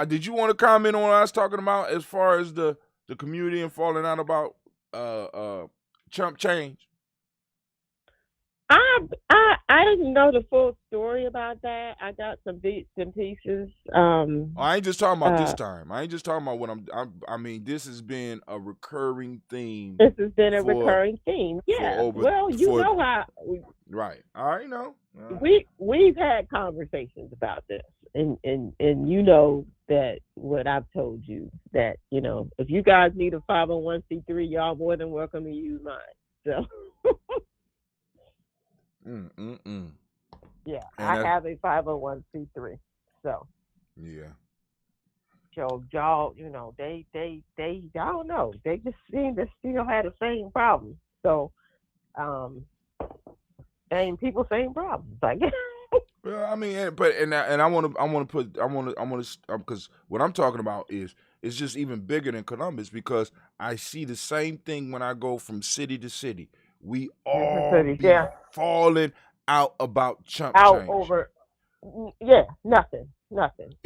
did you want to comment on what I was talking about as far as the community and falling out about chump change? I didn't know the full story about that. I got some bits and pieces. I ain't just talking about this time. I ain't just talking about what I mean, this has been a recurring theme. This has been a recurring theme. Yeah. Know how. Right. I already know. We've had conversations about this, and you know that what I've told you that if you guys need a 501c3, y'all more than welcome to use mine. So. Yeah, I have a 501c3. So. Yeah. So y'all, they I don't know. They just seem to still have the same problems. So, same people, same problems. I guess. Well, I mean, I want to because what I'm talking about is it's just even bigger than Columbus because I see the same thing when I go from city to city. We all be falling out about chump change. Over, nothing.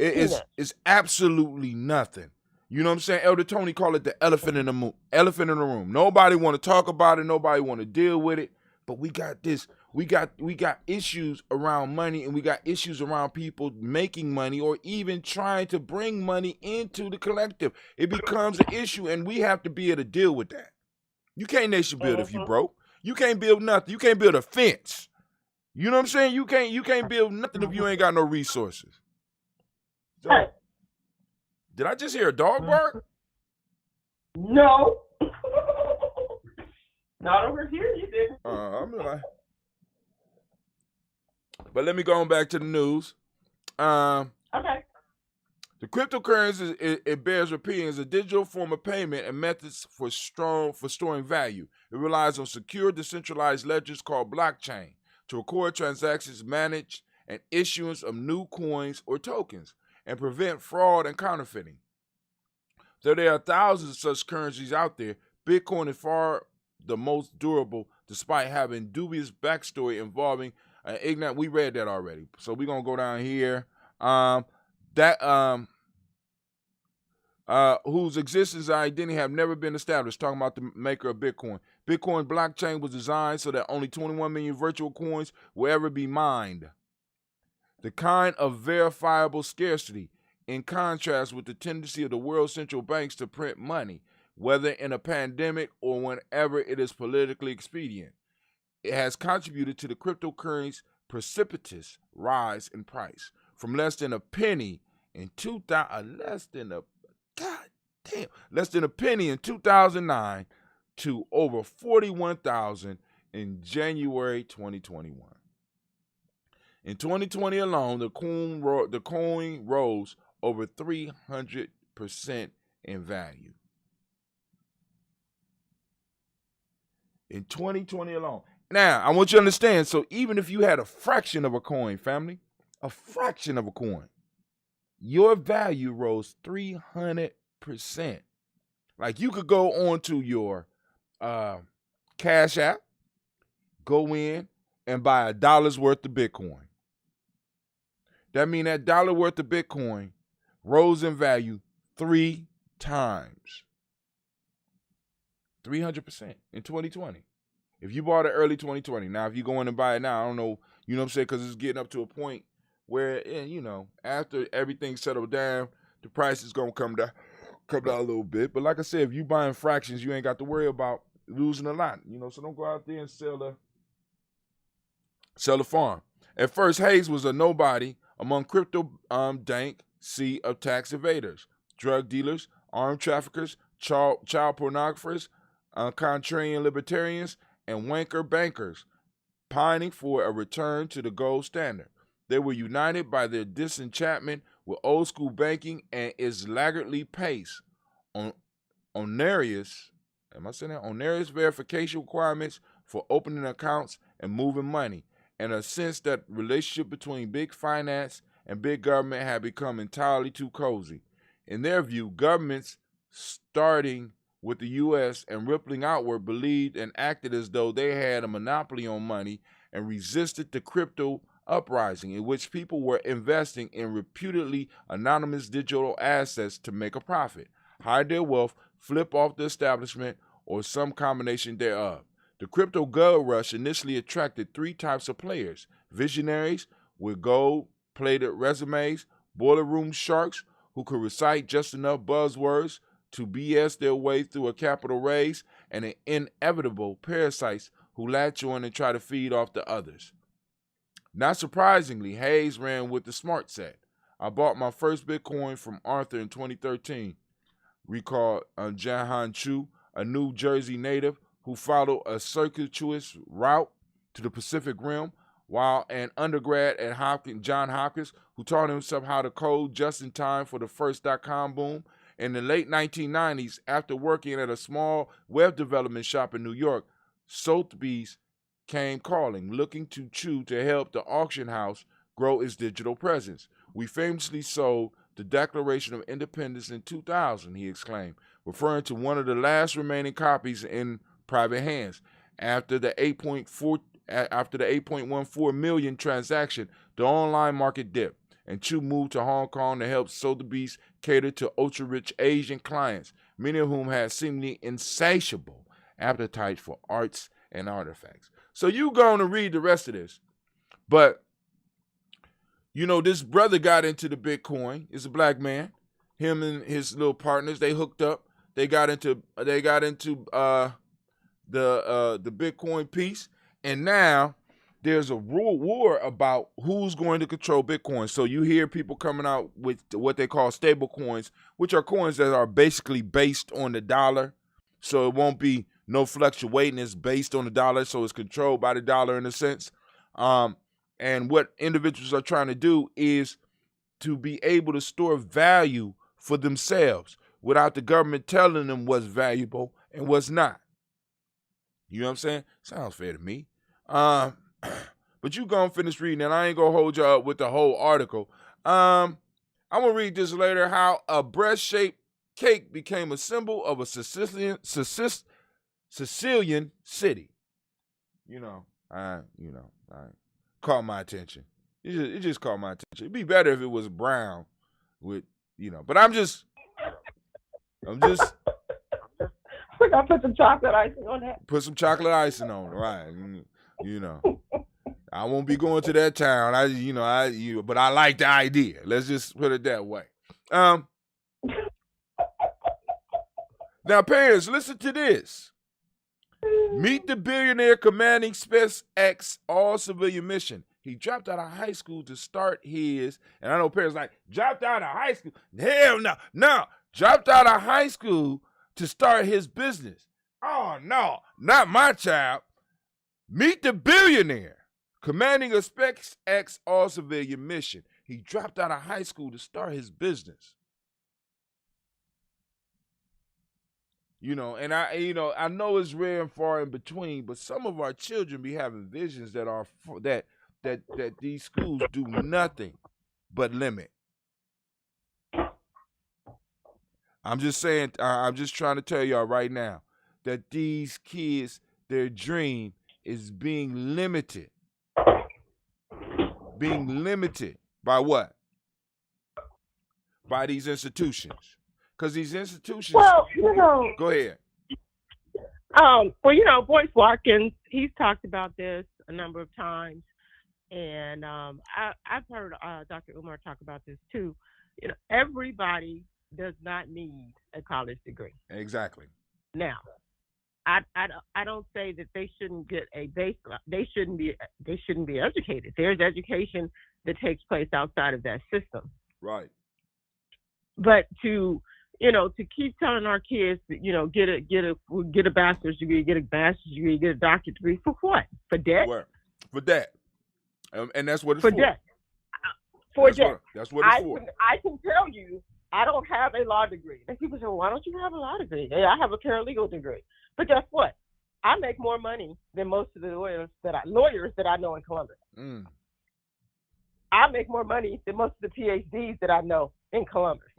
It's absolutely nothing. You know what I'm saying? Elder Tony called it the elephant in the room. Nobody want to talk about it. Nobody want to deal with it. But we got this. We got issues around money, and we got issues around people making money or even trying to bring money into the collective. It becomes an issue, and we have to be able to deal with that. You can't nation build if you broke. You can't build nothing. You can't build a fence. You know what I'm saying? You can't build nothing if you ain't got no resources. So, did I just hear a dog bark? No. Not over here, you didn't. I'm like, but let me go on back to the news. Okay. The cryptocurrency, it bears repeating, is a digital form of payment and methods for storing value. It relies on secure, decentralized ledgers called blockchain to record transactions, manage and issuance of new coins or tokens, and prevent fraud and counterfeiting. Though there are thousands of such currencies out there, Bitcoin is far the most durable, despite having dubious backstory involving ignorant. We read that already, so we're gonna go down here. That whose existence and identity have never been established. Talking about the maker of Bitcoin. Bitcoin blockchain was designed so that only 21 million virtual coins will ever be mined. The kind of verifiable scarcity, in contrast with the tendency of the world's central banks to print money, whether in a pandemic or whenever it is politically expedient. It has contributed to the cryptocurrency's precipitous rise in price from less than a penny in 2000, less than a penny in 2009 to over 41,000 in January 2021. In 2020 alone, the coin rose over 300% in value. In 2020 alone. Now, I want you to understand, so even if you had a fraction of a coin, family, a fraction of a coin, your value rose 300%. Like you could go onto your Cash App, go in and buy $1 worth of Bitcoin. That means that $1 worth of Bitcoin rose in value 3 times. 300% in 2020. If you bought it early 2020, now if you go in and buy it now, I don't know, you know what I'm saying, because it's getting up to a point where, after everything settled down, the price is going to come down a little bit. But like I said, if you buying fractions, you ain't got to worry about losing a lot, so don't go out there and sell the farm. At first, Hayes was a nobody among crypto dank sea of tax evaders, drug dealers, armed traffickers, child pornographers, contrarian libertarians, and wanker bankers, pining for a return to the gold standard. They were united by their disenchantment with old school banking and its laggardly pace, onerous verification requirements for opening accounts and moving money, and a sense that relationship between big finance and big government had become entirely too cozy. In their view, governments, starting with the U.S. and rippling outward, believed and acted as though they had a monopoly on money and resisted the crypto uprising, in which people were investing in reputedly anonymous digital assets to make a profit, hide their wealth, flip off the establishment, or some combination thereof. The crypto gold rush initially attracted 3 types of players: visionaries with gold-plated resumes, boiler room sharks who could recite just enough buzzwords to BS their way through a capital raise, and inevitable parasites who latch on and try to feed off the others. Not surprisingly, Hayes ran with the smart set. I bought my first Bitcoin from Arthur in 2013, recalled Jahan Chu, a New Jersey native who followed a circuitous route to the Pacific Rim, while an undergrad at Johns Hopkins, who taught himself how to code just in time for the first .com boom. In the late 1990s, after working at a small web development shop in New York, Sotheby's came calling, looking to Chu to help the auction house grow its digital presence. We famously sold the Declaration of Independence in 2000, he exclaimed, referring to one of the last remaining copies in private hands. After the 8.14 million transaction, the online market dipped, and Chu moved to Hong Kong to help Sotheby's cater to ultra-rich Asian clients, many of whom had seemingly insatiable appetite for arts and artifacts. So you going to read the rest of this. But, this brother got into the Bitcoin. It's a black man. Him and his little partners, they hooked up. They got into the Bitcoin piece. And now there's a war about who's going to control Bitcoin. So you hear people coming out with what they call stable coins, which are coins that are basically based on the dollar. So it won't be no fluctuating. It's based on the dollar, so it's controlled by the dollar in a sense. And what individuals are trying to do is to be able to store value for themselves without the government telling them what's valuable and what's not. You know what I'm saying? Sounds fair to me. But you gonna finish reading and I ain't gonna hold you up with the whole article. I'm gonna read this later, how a breast-shaped cake became a symbol of a Sicilian city. I caught my attention. It just caught my attention. It'd be better if it was brown with, but I'm just. We're gonna put some chocolate icing on that. Put some chocolate icing on, right? I won't be going to that town. But I like the idea. Let's just put it that way. Now, parents, listen to this. Meet the billionaire commanding SpaceX all-civilian mission. He dropped out of high school to start his, and I know parents like, dropped out of high school? Hell no. No, dropped out of high school to start his business. Oh, no, not my child. Meet the billionaire commanding a SpaceX all-civilian mission. He dropped out of high school to start his business. And I know it's rare and far in between, but some of our children be having visions that these schools do nothing but limit. I'm just saying, I'm just trying to tell y'all right now that these kids, their dream is being limited. Being limited by what? By these institutions. Because these institutions. Well, Go ahead. Boyce Watkins, he's talked about this a number of times, and I've heard Dr. Umar talk about this too. Everybody does not need a college degree. Exactly. Now, I don't say that they shouldn't get a base. They shouldn't be educated. There's education that takes place outside of that system. Right. But to keep telling our kids that, get a bachelor's degree, get a master's degree, get a doctorate degree, for what? For debt? For debt. And that's what it's for. Debt. For debt. That's what it's for. I can tell you, I don't have a law degree. And people say, well, why don't you have a law degree? Yeah, I have a paralegal degree. But guess what? I make more money than most of the lawyers that I know in Columbus. Mm. I make more money than most of the PhDs that I know in Columbus.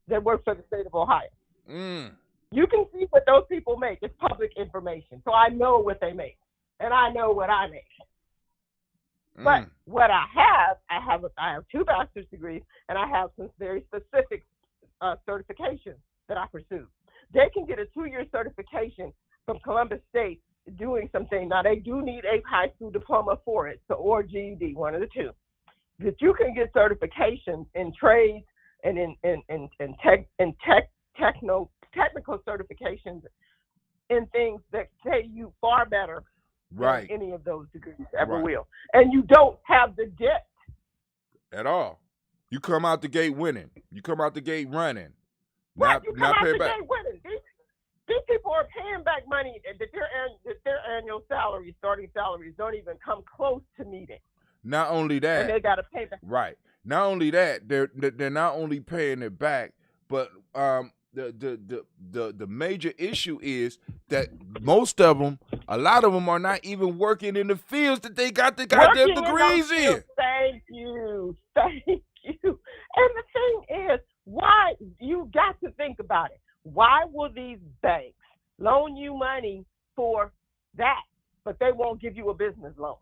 That work for the state of Ohio. You can see what those people make. It's public information. So I know what they make. And I know what I make. But what I have 2 bachelor's degrees, and I have some very specific certifications that I pursue. They can get a 2-year certification from Columbus State doing something. Now, they do need a high school diploma for it, or GED, one of the two. That you can get certifications in trades and technical certifications in things that pay you far better than any of those degrees ever will. And you don't have the debt at all. You come out the gate winning. You come out the gate running. Right, you come out the gate winning. These people are paying back money that their annual salaries, starting salaries, don't even come close to meeting. Not only that, and they got to pay back. Right. Not only that, they're not only paying it back, but the major issue is that most of them, a lot of them, are not even working in the fields that they got the goddamn degrees in. Thank you. And the thing is, why you got to think about it? Why will these banks loan you money for that, but they won't give you a business loan?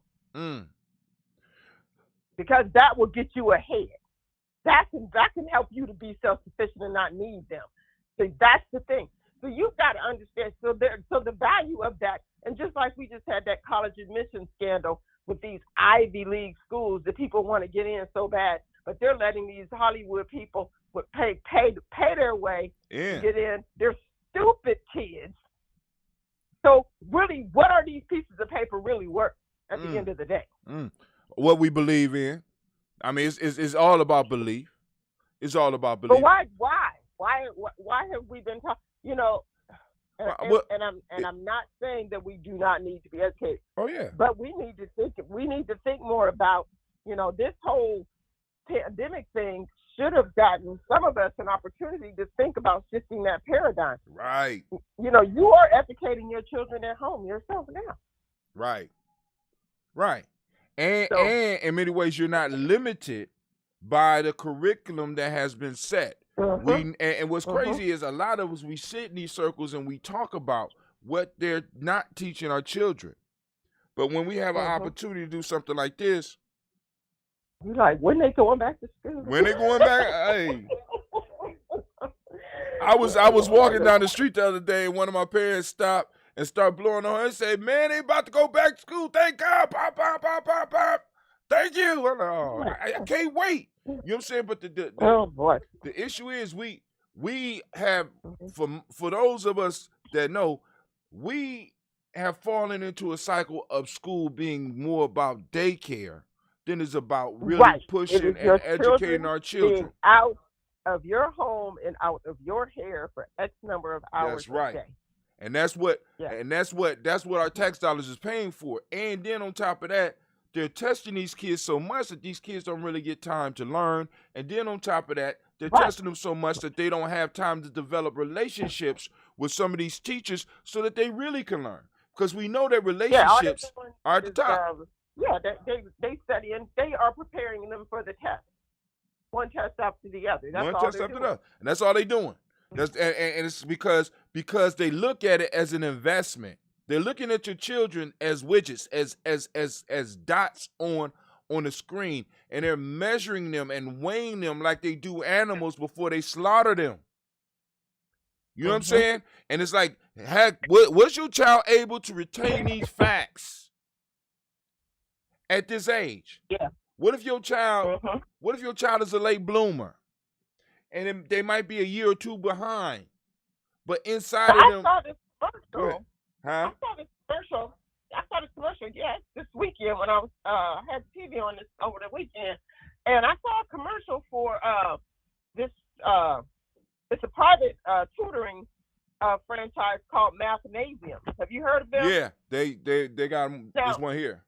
Because that will get you ahead. That can help you to be self-sufficient and not need them. So that's the thing. So you've got to understand. So the value of that, and just like we just had that college admission scandal with these Ivy League schools that people want to get in so bad, but they're letting these Hollywood people pay their way to get in. They're stupid kids. So really, what are these pieces of paper really worth at the end of the day? What we believe in. I mean, it's all about belief. It's all about belief. But why have we been talking? And I'm not saying that we do not need to be educated. Oh yeah. But we need to think more about, this whole pandemic thing should have gotten some of us an opportunity to think about shifting that paradigm. Right. You are educating your children at home yourself now. Right. And in many ways, you're not limited by the curriculum that has been set. And what's crazy is a lot of us, we sit in these circles and we talk about what they're not teaching our children. But when we have an opportunity to do something like this, you're like, when they going back to school? When they going back, hey. I was walking down the street the other day and one of my parents stopped and started blowing on her and said, "Man, they about to go back to school. Thank God. Pop, pop, pop, pop, pop. Thank you." I'm like, oh, I can't wait. You know what I'm saying? But oh boy, the issue is we have, for those of us that know, we have fallen into a cycle of school being more about daycare than it's about really pushing and educating our children. Being out of your home and out of your hair for X number of hours. That's right. A day. And that's what our tax dollars is paying for. And then on top of that, they're testing these kids so much that these kids don't really get time to learn. And then on top of that, they're testing them so much that they don't have time to develop relationships with some of these teachers so that they really can learn. Because we know that relationships are at the top. They study and they are preparing them for the test. One test after the other. That's one all test after the other. And that's all they're doing. And it's because they look at it as an investment. They're looking at your children as widgets, as dots on the screen, and they're measuring them and weighing them like they do animals before they slaughter them. You know what I'm saying? And it's like, was your child able to retain these facts at this age? Yeah. What if your child is a late bloomer, and they might be a year or two behind, but inside of them, I saw this commercial. Huh? I saw this commercial. Yeah, this weekend when I was had TV on this over the weekend, and I saw a commercial for this. It's a private tutoring franchise called Mathnasium. Have you heard of them? Yeah, they got this one here.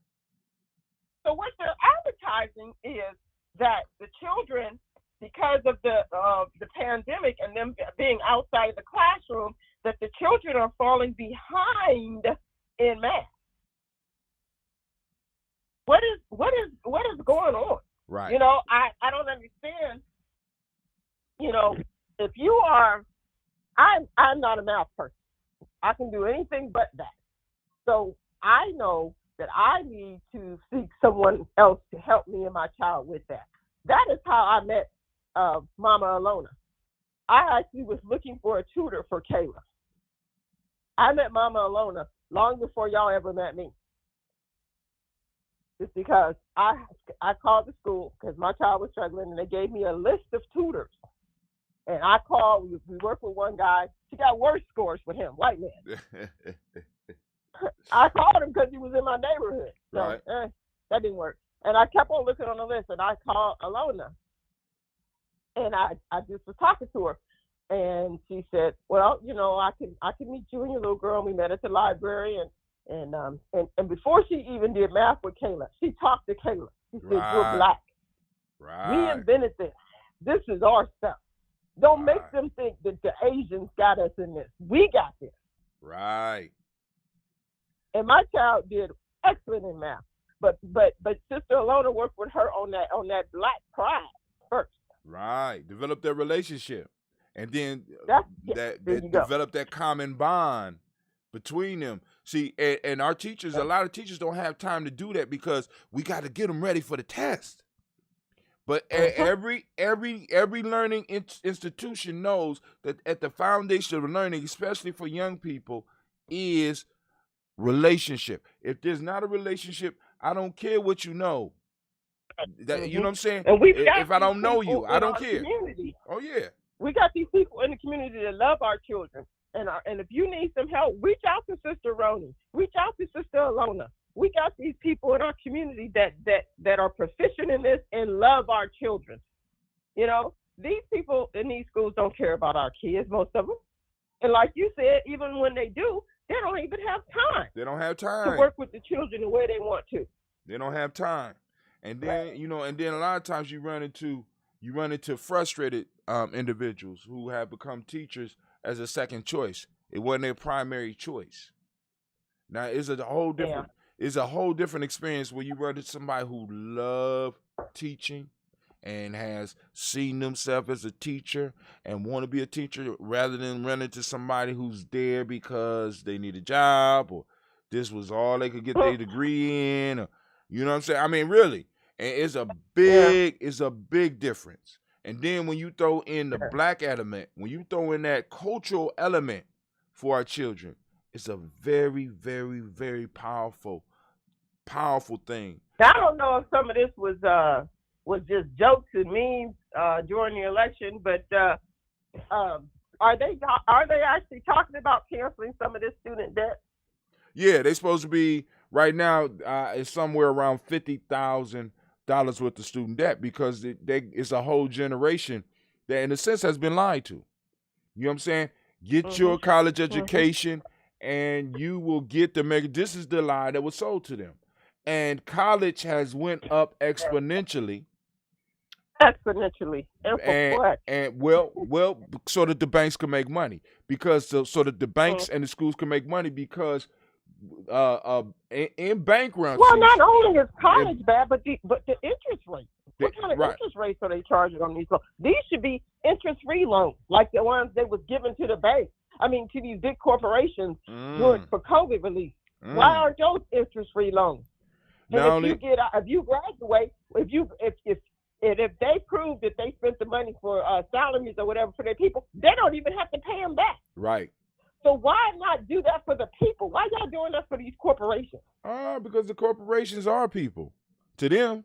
So what they're advertising is that the children, because of the pandemic and them being outside of the classroom, that the children are falling behind in math. What is going on? Right. You know, I don't understand. You know, if you are, I'm not a math person. I can do anything but that. So I know that I need to seek someone else to help me and my child with that. That is how I met Mama Alona. I actually was looking for a tutor for Kayla. I met Mama Alona long before y'all ever met me. It's because I called the school because my child was struggling, and they gave me a list of tutors. And I called, we worked with one guy. She got worse scores with him, white man. I called him because he was in my neighborhood. So, right. That didn't work. And I kept on looking on the list, and I called Alona. And I just was talking to her. And she said, well, you know, I can meet you and your little girl. And we met at the library. And before she even did math with Kayla, she talked to Kayla. She said, you're black. Right. We invented this. This is our stuff. Don't make them think that the Asians got us in this. We got this. Right. And my child did excellent in math. But Sister Alona worked with her on that black pride first. Right. Develop that relationship. And then develop that common bond between them. See, and our teachers, a lot of teachers don't have time to do that because we got to get them ready for the test. But every learning institution knows that at the foundation of learning, especially for young people, is relationship. If there's not a relationship, I don't care what you know. That, you know what I'm saying? And if I don't know you, I don't care. Community. Oh yeah. We got these people in the community that love our children. And if you need some help, reach out to Sister Roni. Reach out to Sister Alona. We got these people in our community that are proficient in this and love our children. You know, these people in these schools don't care about our kids, most of them. And like you said, even when they do, they don't even have time. They don't have time to work with the children the way they want to. They don't have time. And then, you know, and then a lot of times you run into frustrated individuals who have become teachers as a second choice. It wasn't their primary choice. Now it's a whole different experience where you run into somebody who love teaching and has seen themselves as a teacher and want to be a teacher rather than running to somebody who's there because they need a job or this was all they could get their degree in, or, you know what I'm saying? I mean, really, and it's a big difference. And then when you throw in the black element, when you throw in that cultural element for our children, it's a very, very, very powerful thing. I don't know if some of this was just jokes and memes during the election, but are they actually talking about canceling some of this student debt? Yeah, they supposed to be right now. It's somewhere around $50,000 worth of student debt because it's a whole generation that, in a sense, has been lied to. You know what I'm saying? Get your college education, and you will get the mega. This is the lie that was sold to them, and college has went up exponentially. And for what? And well, so that the banks can make money because so that the banks and the schools can make money because in bankruptcy. Well, not only is college bad, but the interest rate. What kind of interest rates are they charging on these loans? These should be interest-free loans, like the ones that was given to the banks. I mean, to these big corporations for COVID relief. Why aren't those interest-free loans? And if you graduate, if they prove that they spent the money for salaries or whatever for their people, they don't even have to pay them back. Right. So why not do that for the people? Why y'all doing that for these corporations? Because the corporations are people. To them,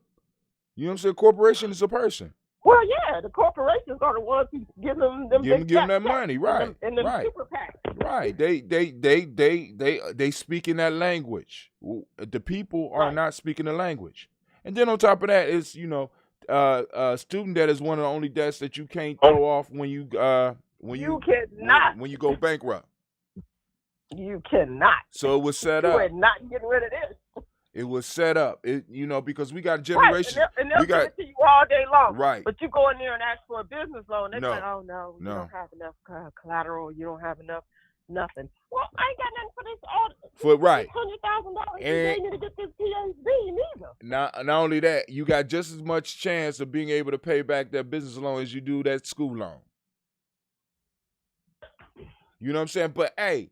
you know what I'm saying? Corporation is a person. Well, yeah, the corporations are the ones who give them that money, right? And them super PACs. Right. They speak in that language. The people are not speaking the language. And then on top of that, it's student debt is one of the only debts that you can't throw off when you cannot when you go bankrupt. You cannot. So it was set up. You are not getting rid of this. It was set up. Because we got generations. Right. And they'll give it to you all day long. Right. But you go in there and ask for a business loan. They say, oh, no, you No. don't have enough collateral. You don't have enough nothing. Well, I ain't got nothing for this. $100,000 you gave me to get this PhD neither. Not only that, you got just as much chance of being able to pay back that business loan as you do that school loan. You know what I'm saying? But hey,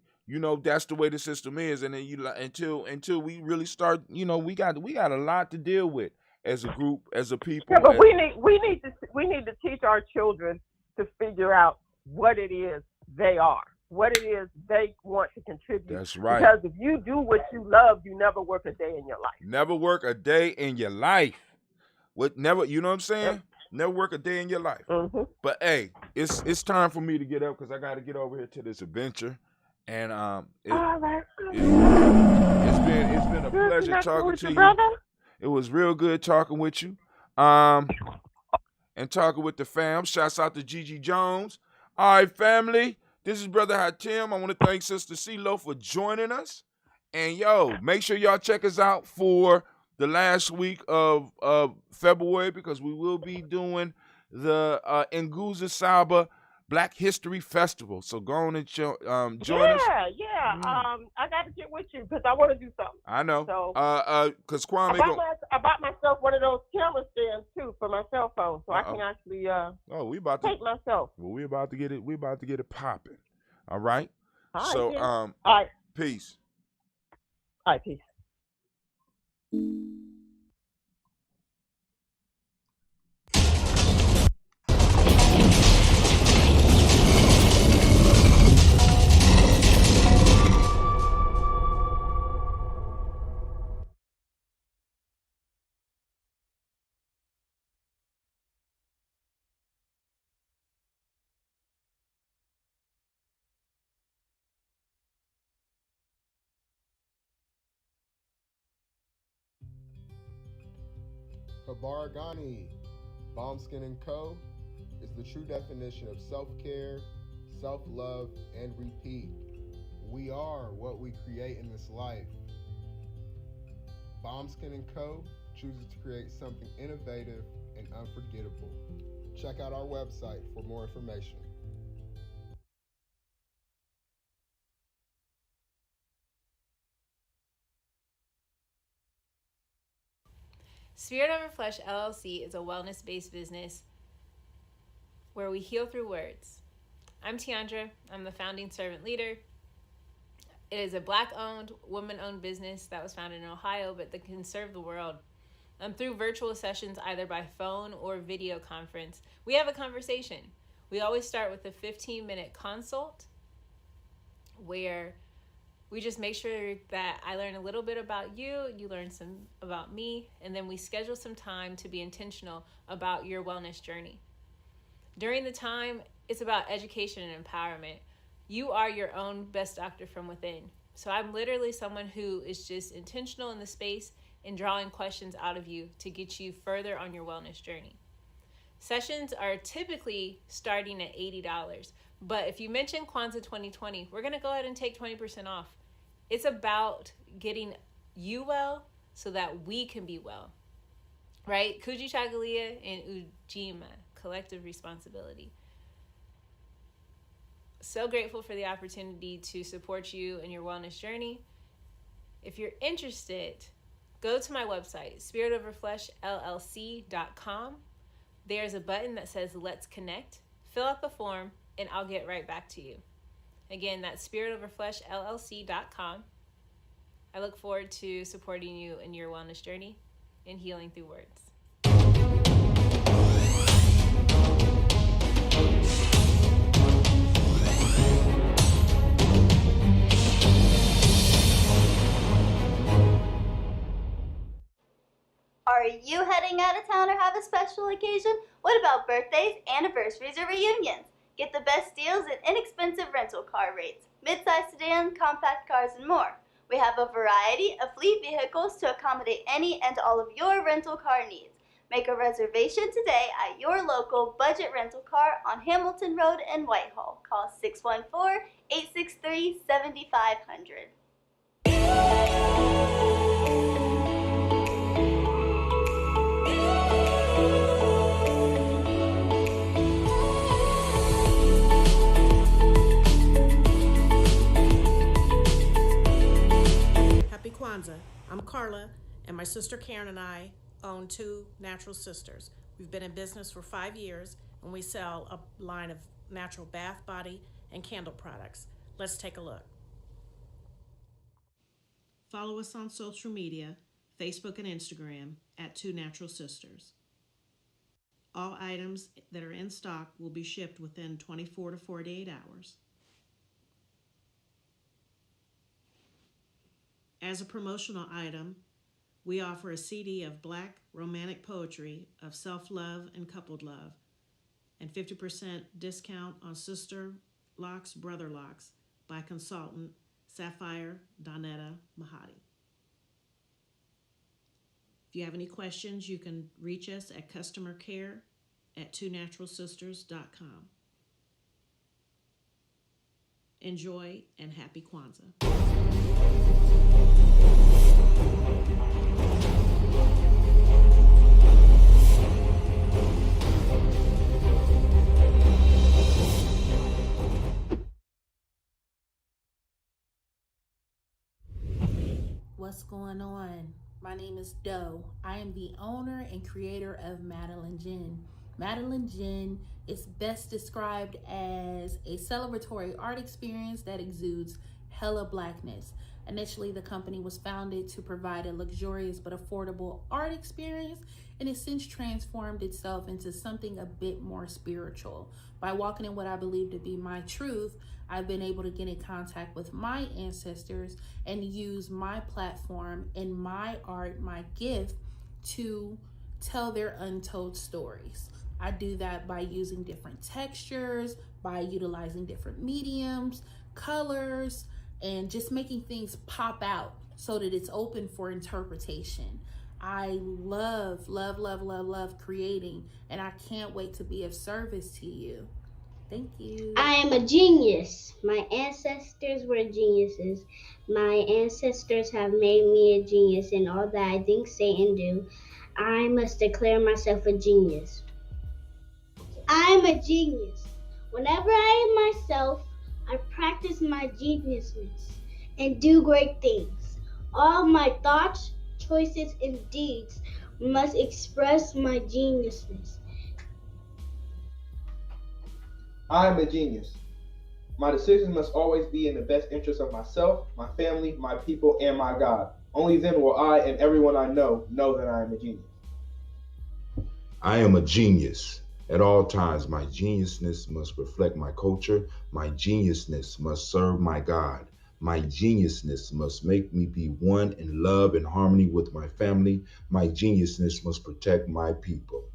that's the way the system is, and then until we really start, we got a lot to deal with as a group, as a people. Yeah, but we need to teach our children to figure out what it is they are, what it is they want to contribute. That's right. Because if you do what you love, you never work a day in your life. Never work a day in your life. Never, you know what I'm saying? Yep. Never work a day in your life. Mm-hmm. But hey, it's time for me to get up because I got to get over here to this adventure. And it's been a pleasure talking to you. Brother? It was real good talking with you. And talking with the fam. Shouts out to Gigi Jones. All right, family. This is Brother Hatim. I want to thank Sister CeeLo for joining us. And make sure y'all check us out for the last week of February because we will be doing the Nguza Saba Black History Festival. So go on and join us. Yeah. I got to get with you because I want to do something. I know. So, because Kwame I bought myself one of those camera stands too for my cell phone, so I can actually we about to take myself. Well, we about to get it. We about to get it popping. All right. All right. So all right. Peace. All right. Peace. Habaragani, Bombskin & Co. is the true definition of self-care, self-love, and repeat. We are what we create in this life. Bombskin & Co. chooses to create something innovative and unforgettable. Check out our website for more information. Spirit Over Flesh LLC is a wellness-based business where we heal through words. I'm Tiandra. I'm the founding servant leader. It is a Black-owned, woman-owned business that was founded in Ohio, but that can serve the world. Through virtual sessions, either by phone or video conference, we have a conversation. We always start with a 15-minute consult where we just make sure that I learn a little bit about you, you learn some about me, and then we schedule some time to be intentional about your wellness journey. During the time, it's about education and empowerment. You are your own best doctor from within. So I'm literally someone who is just intentional in the space and drawing questions out of you to get you further on your wellness journey. Sessions are typically starting at $80, but if you mention Kwanzaa 2020, we're going to go ahead and take 20% off. It's about getting you well so that we can be well, right? Kuji Chagalia and Ujima, collective responsibility. So grateful for the opportunity to support you in your wellness journey. If you're interested, go to my website, spiritoverfleshllc.com. There's a button that says Let's Connect. Fill out the form and I'll get right back to you. Again, that's spiritoverfleshllc.com. I look forward to supporting you in your wellness journey and healing through words. Are you heading out of town or have a special occasion? What about birthdays, anniversaries, or reunions? Get the best deals at inexpensive rental car rates, mid-size sedans, compact cars, and more. We have a variety of fleet vehicles to accommodate any and all of your rental car needs. Make a reservation today at your local budget rental car on Hamilton Road in Whitehall. Call 614-863-7500. Happy Kwanzaa. I'm Carla, and my sister Karen and I own Two Natural Sisters. We've been in business for 5 years, and we sell a line of natural bath, body, and candle products. Let's take a look. Follow us on social media, Facebook and Instagram, at Two Natural Sisters. All items that are in stock will be shipped within 24 to 48 hours. As a promotional item, we offer a CD of Black romantic poetry of self-love and coupled love, and 50% discount on Sister Locks, Brother Locks by consultant Sapphire Donetta Mahadi. If you have any questions, you can reach us at customercare@twonaturalsisters.com. Enjoy and happy Kwanzaa. What's going on? My name is Doe. I am the owner and creator of Madeline Gin. Madeline Gin is best described as a celebratory art experience that exudes hella blackness. Initially, the company was founded to provide a luxurious but affordable art experience, and has since transformed itself into something a bit more spiritual. By walking in what I believe to be my truth, I've been able to get in contact with my ancestors and use my platform and my art, my gift, to tell their untold stories. I do that by using different textures, by utilizing different mediums, colors, and just making things pop out so that it's open for interpretation. I love creating, and I can't wait to be of service to you. Thank you. I am a genius. My ancestors were geniuses. My ancestors have made me a genius in all that I think, say, and do. I must declare myself a genius. I am a genius. Whenever I am myself, I practice my geniusness and do great things. All my thoughts, choices, and deeds must express my geniusness. I am a genius. My decisions must always be in the best interest of myself, my family, my people, and my God. Only then will I and everyone I know that I am a genius. I am a genius. At all times, my geniusness must reflect my culture. My geniusness must serve my God. My geniusness must make me be one in love and harmony with my family. My geniusness must protect my people.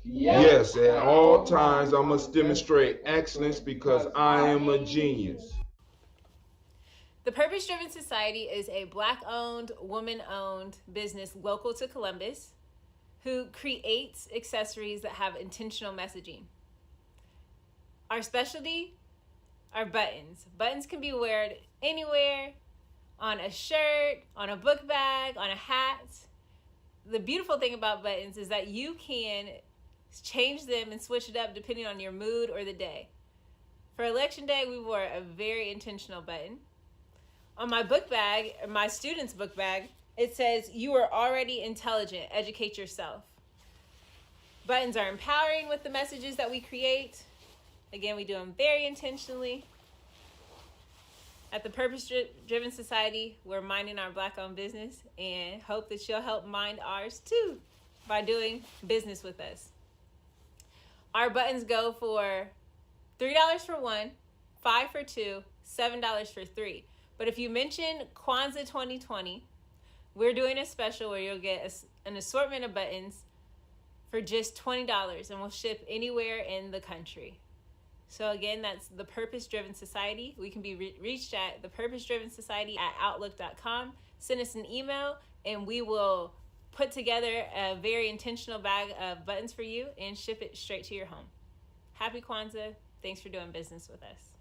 Yes, at all times I must demonstrate excellence because I am a genius. The Purpose Driven Society is a Black-owned, woman-owned business local to Columbus who creates accessories that have intentional messaging. Our specialty are buttons. Buttons can be worn anywhere, on a shirt, on a book bag, on a hat. The beautiful thing about buttons is that you can change them and switch it up depending on your mood or the day. For election day, we wore a very intentional button. On my book bag, my student's book bag, it says, "You are already intelligent, educate yourself." Buttons are empowering with the messages that we create. Again, we do them very intentionally. At the Purpose Driven Society, we're minding our Black-owned business and hope that you'll help mind ours too by doing business with us. Our buttons go for $3 for one, $5 for two, $7 for three. But if you mention Kwanzaa 2020, we're doing a special where you'll get an assortment of buttons for just $20, and we'll ship anywhere in the country. So again, that's the Purpose Driven Society. We can be reached at thepurposedrivensociety@outlook.com. Send us an email, and we will put together a very intentional bag of buttons for you and ship it straight to your home. Happy Kwanzaa. Thanks for doing business with us.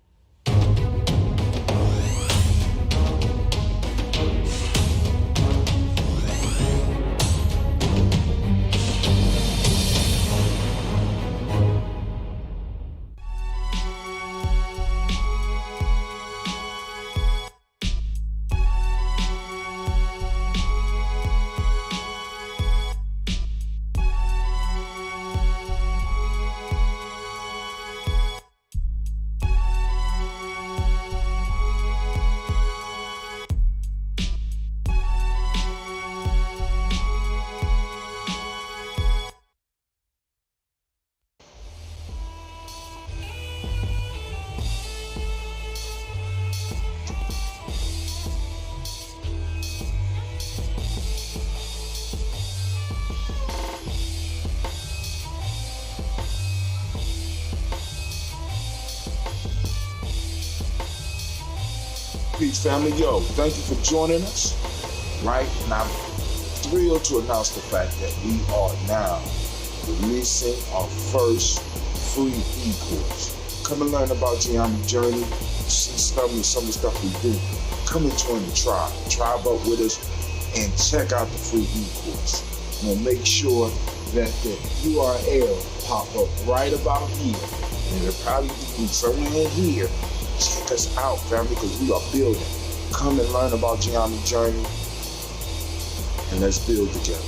Peace, family. Yo, thank you for joining us. Right? And I'm thrilled to announce the fact that we are now releasing our first free e-course. Come and learn about Geometry Journey. See some of the stuff we do. Come and join the tribe. Tribe up with us and check out the free e-course. And we'll make sure that the URL pop up right about here. And it'll probably be somewhere in here. Check us out, family, because we are building. Come and learn about Geometry Journey, and let's build together.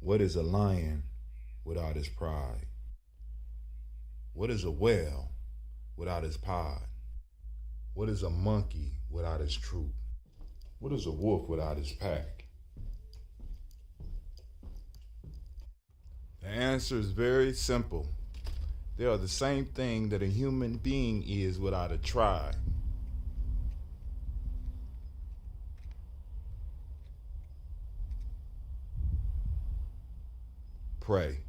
What is a lion without his pride? What is a whale without his pod? What is a monkey without his troop? What is a wolf without his pack? The answer is very simple. They are the same thing that a human being is without a tribe. Pray.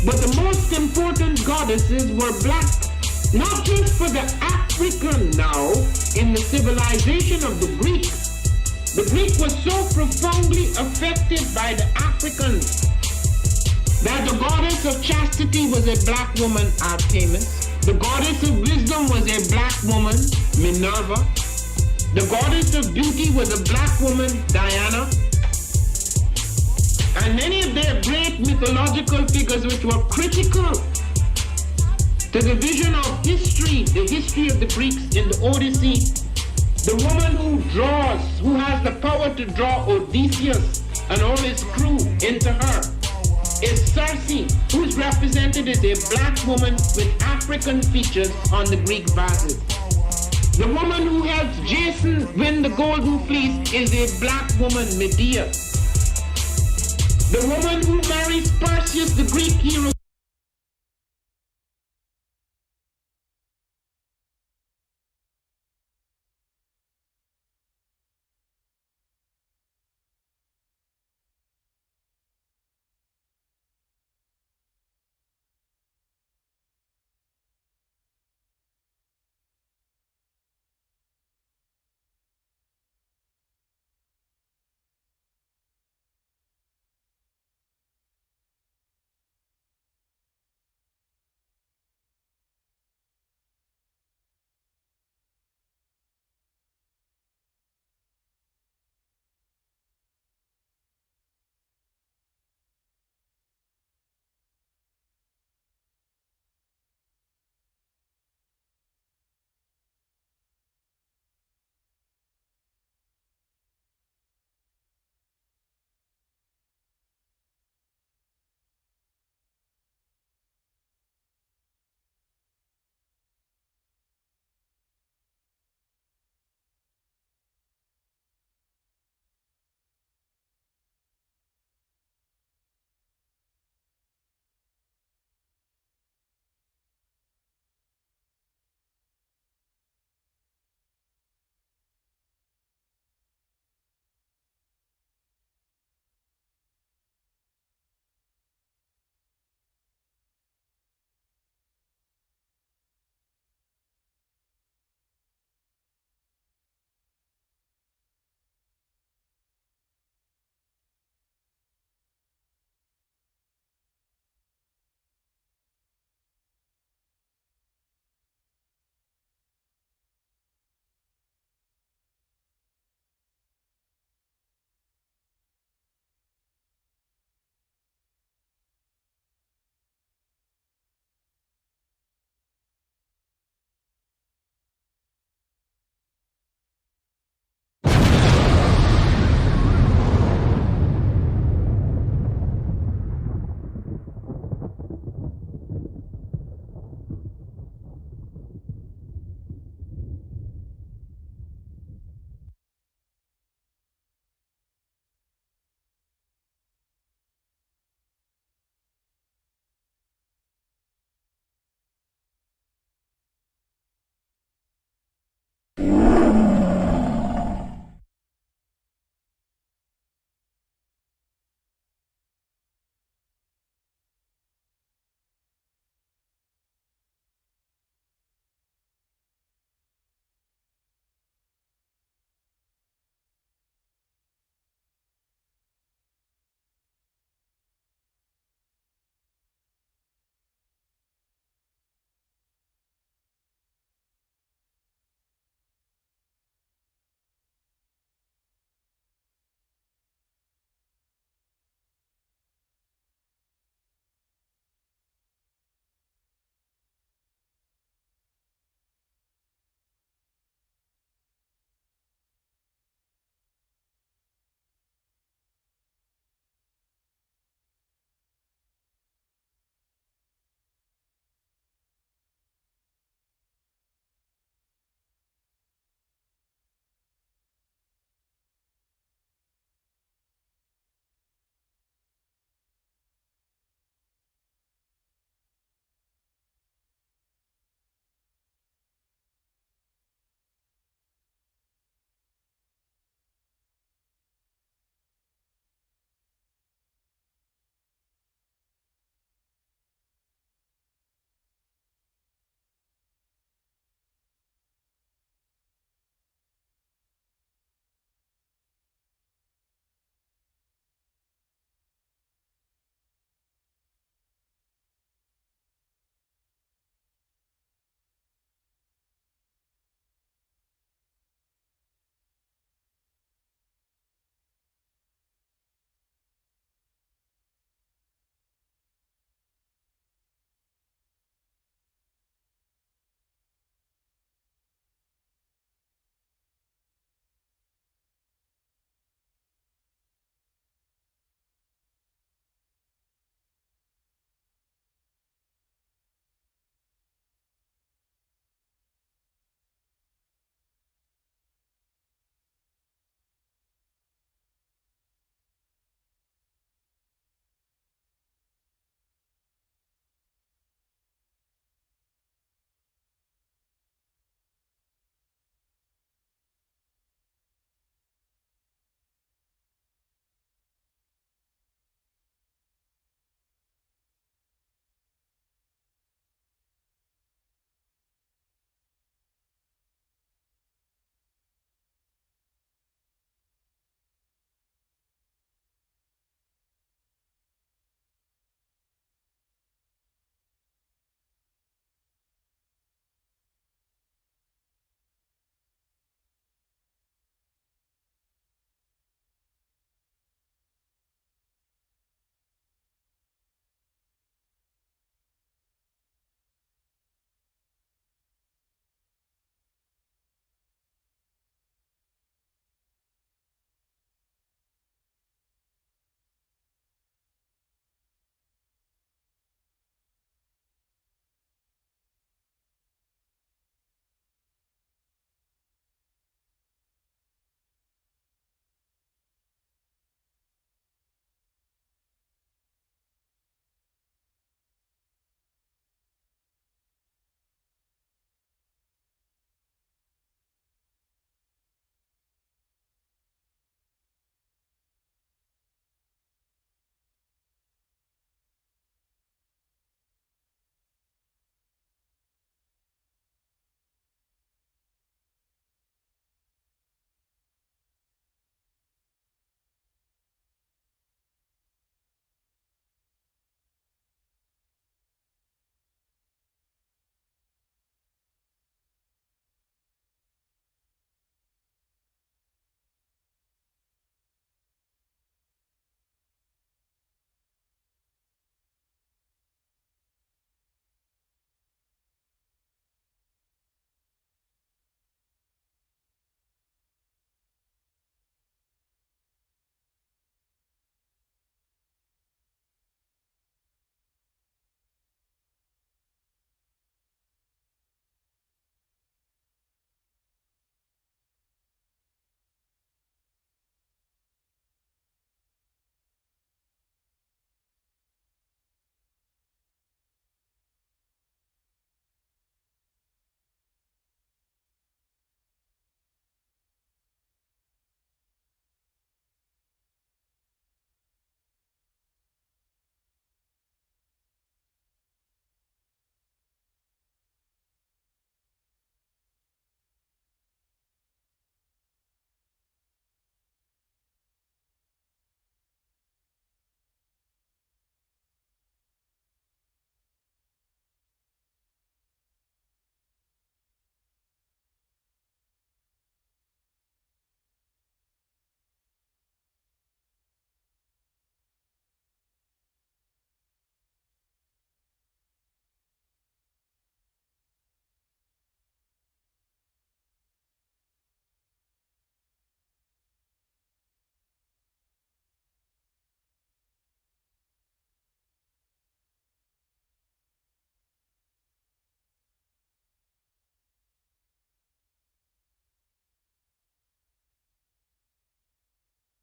But the most important goddesses were black, not just for the African now, in the civilization of the Greek. The Greek was so profoundly affected by the Africans that the goddess of chastity was a black woman, Artemis. The goddess of wisdom was a black woman, Minerva. The goddess of beauty was a black woman, Diana. And many of their great mythological figures which were critical to the vision of history, the history of the Greeks in the Odyssey. The woman who draws, who has the power to draw Odysseus and all his crew into her, is Circe, who is represented as a black woman with African features on the Greek vases. The woman who helps Jason win the Golden Fleece is a black woman, Medea. The woman who marries Perseus, the Greek hero,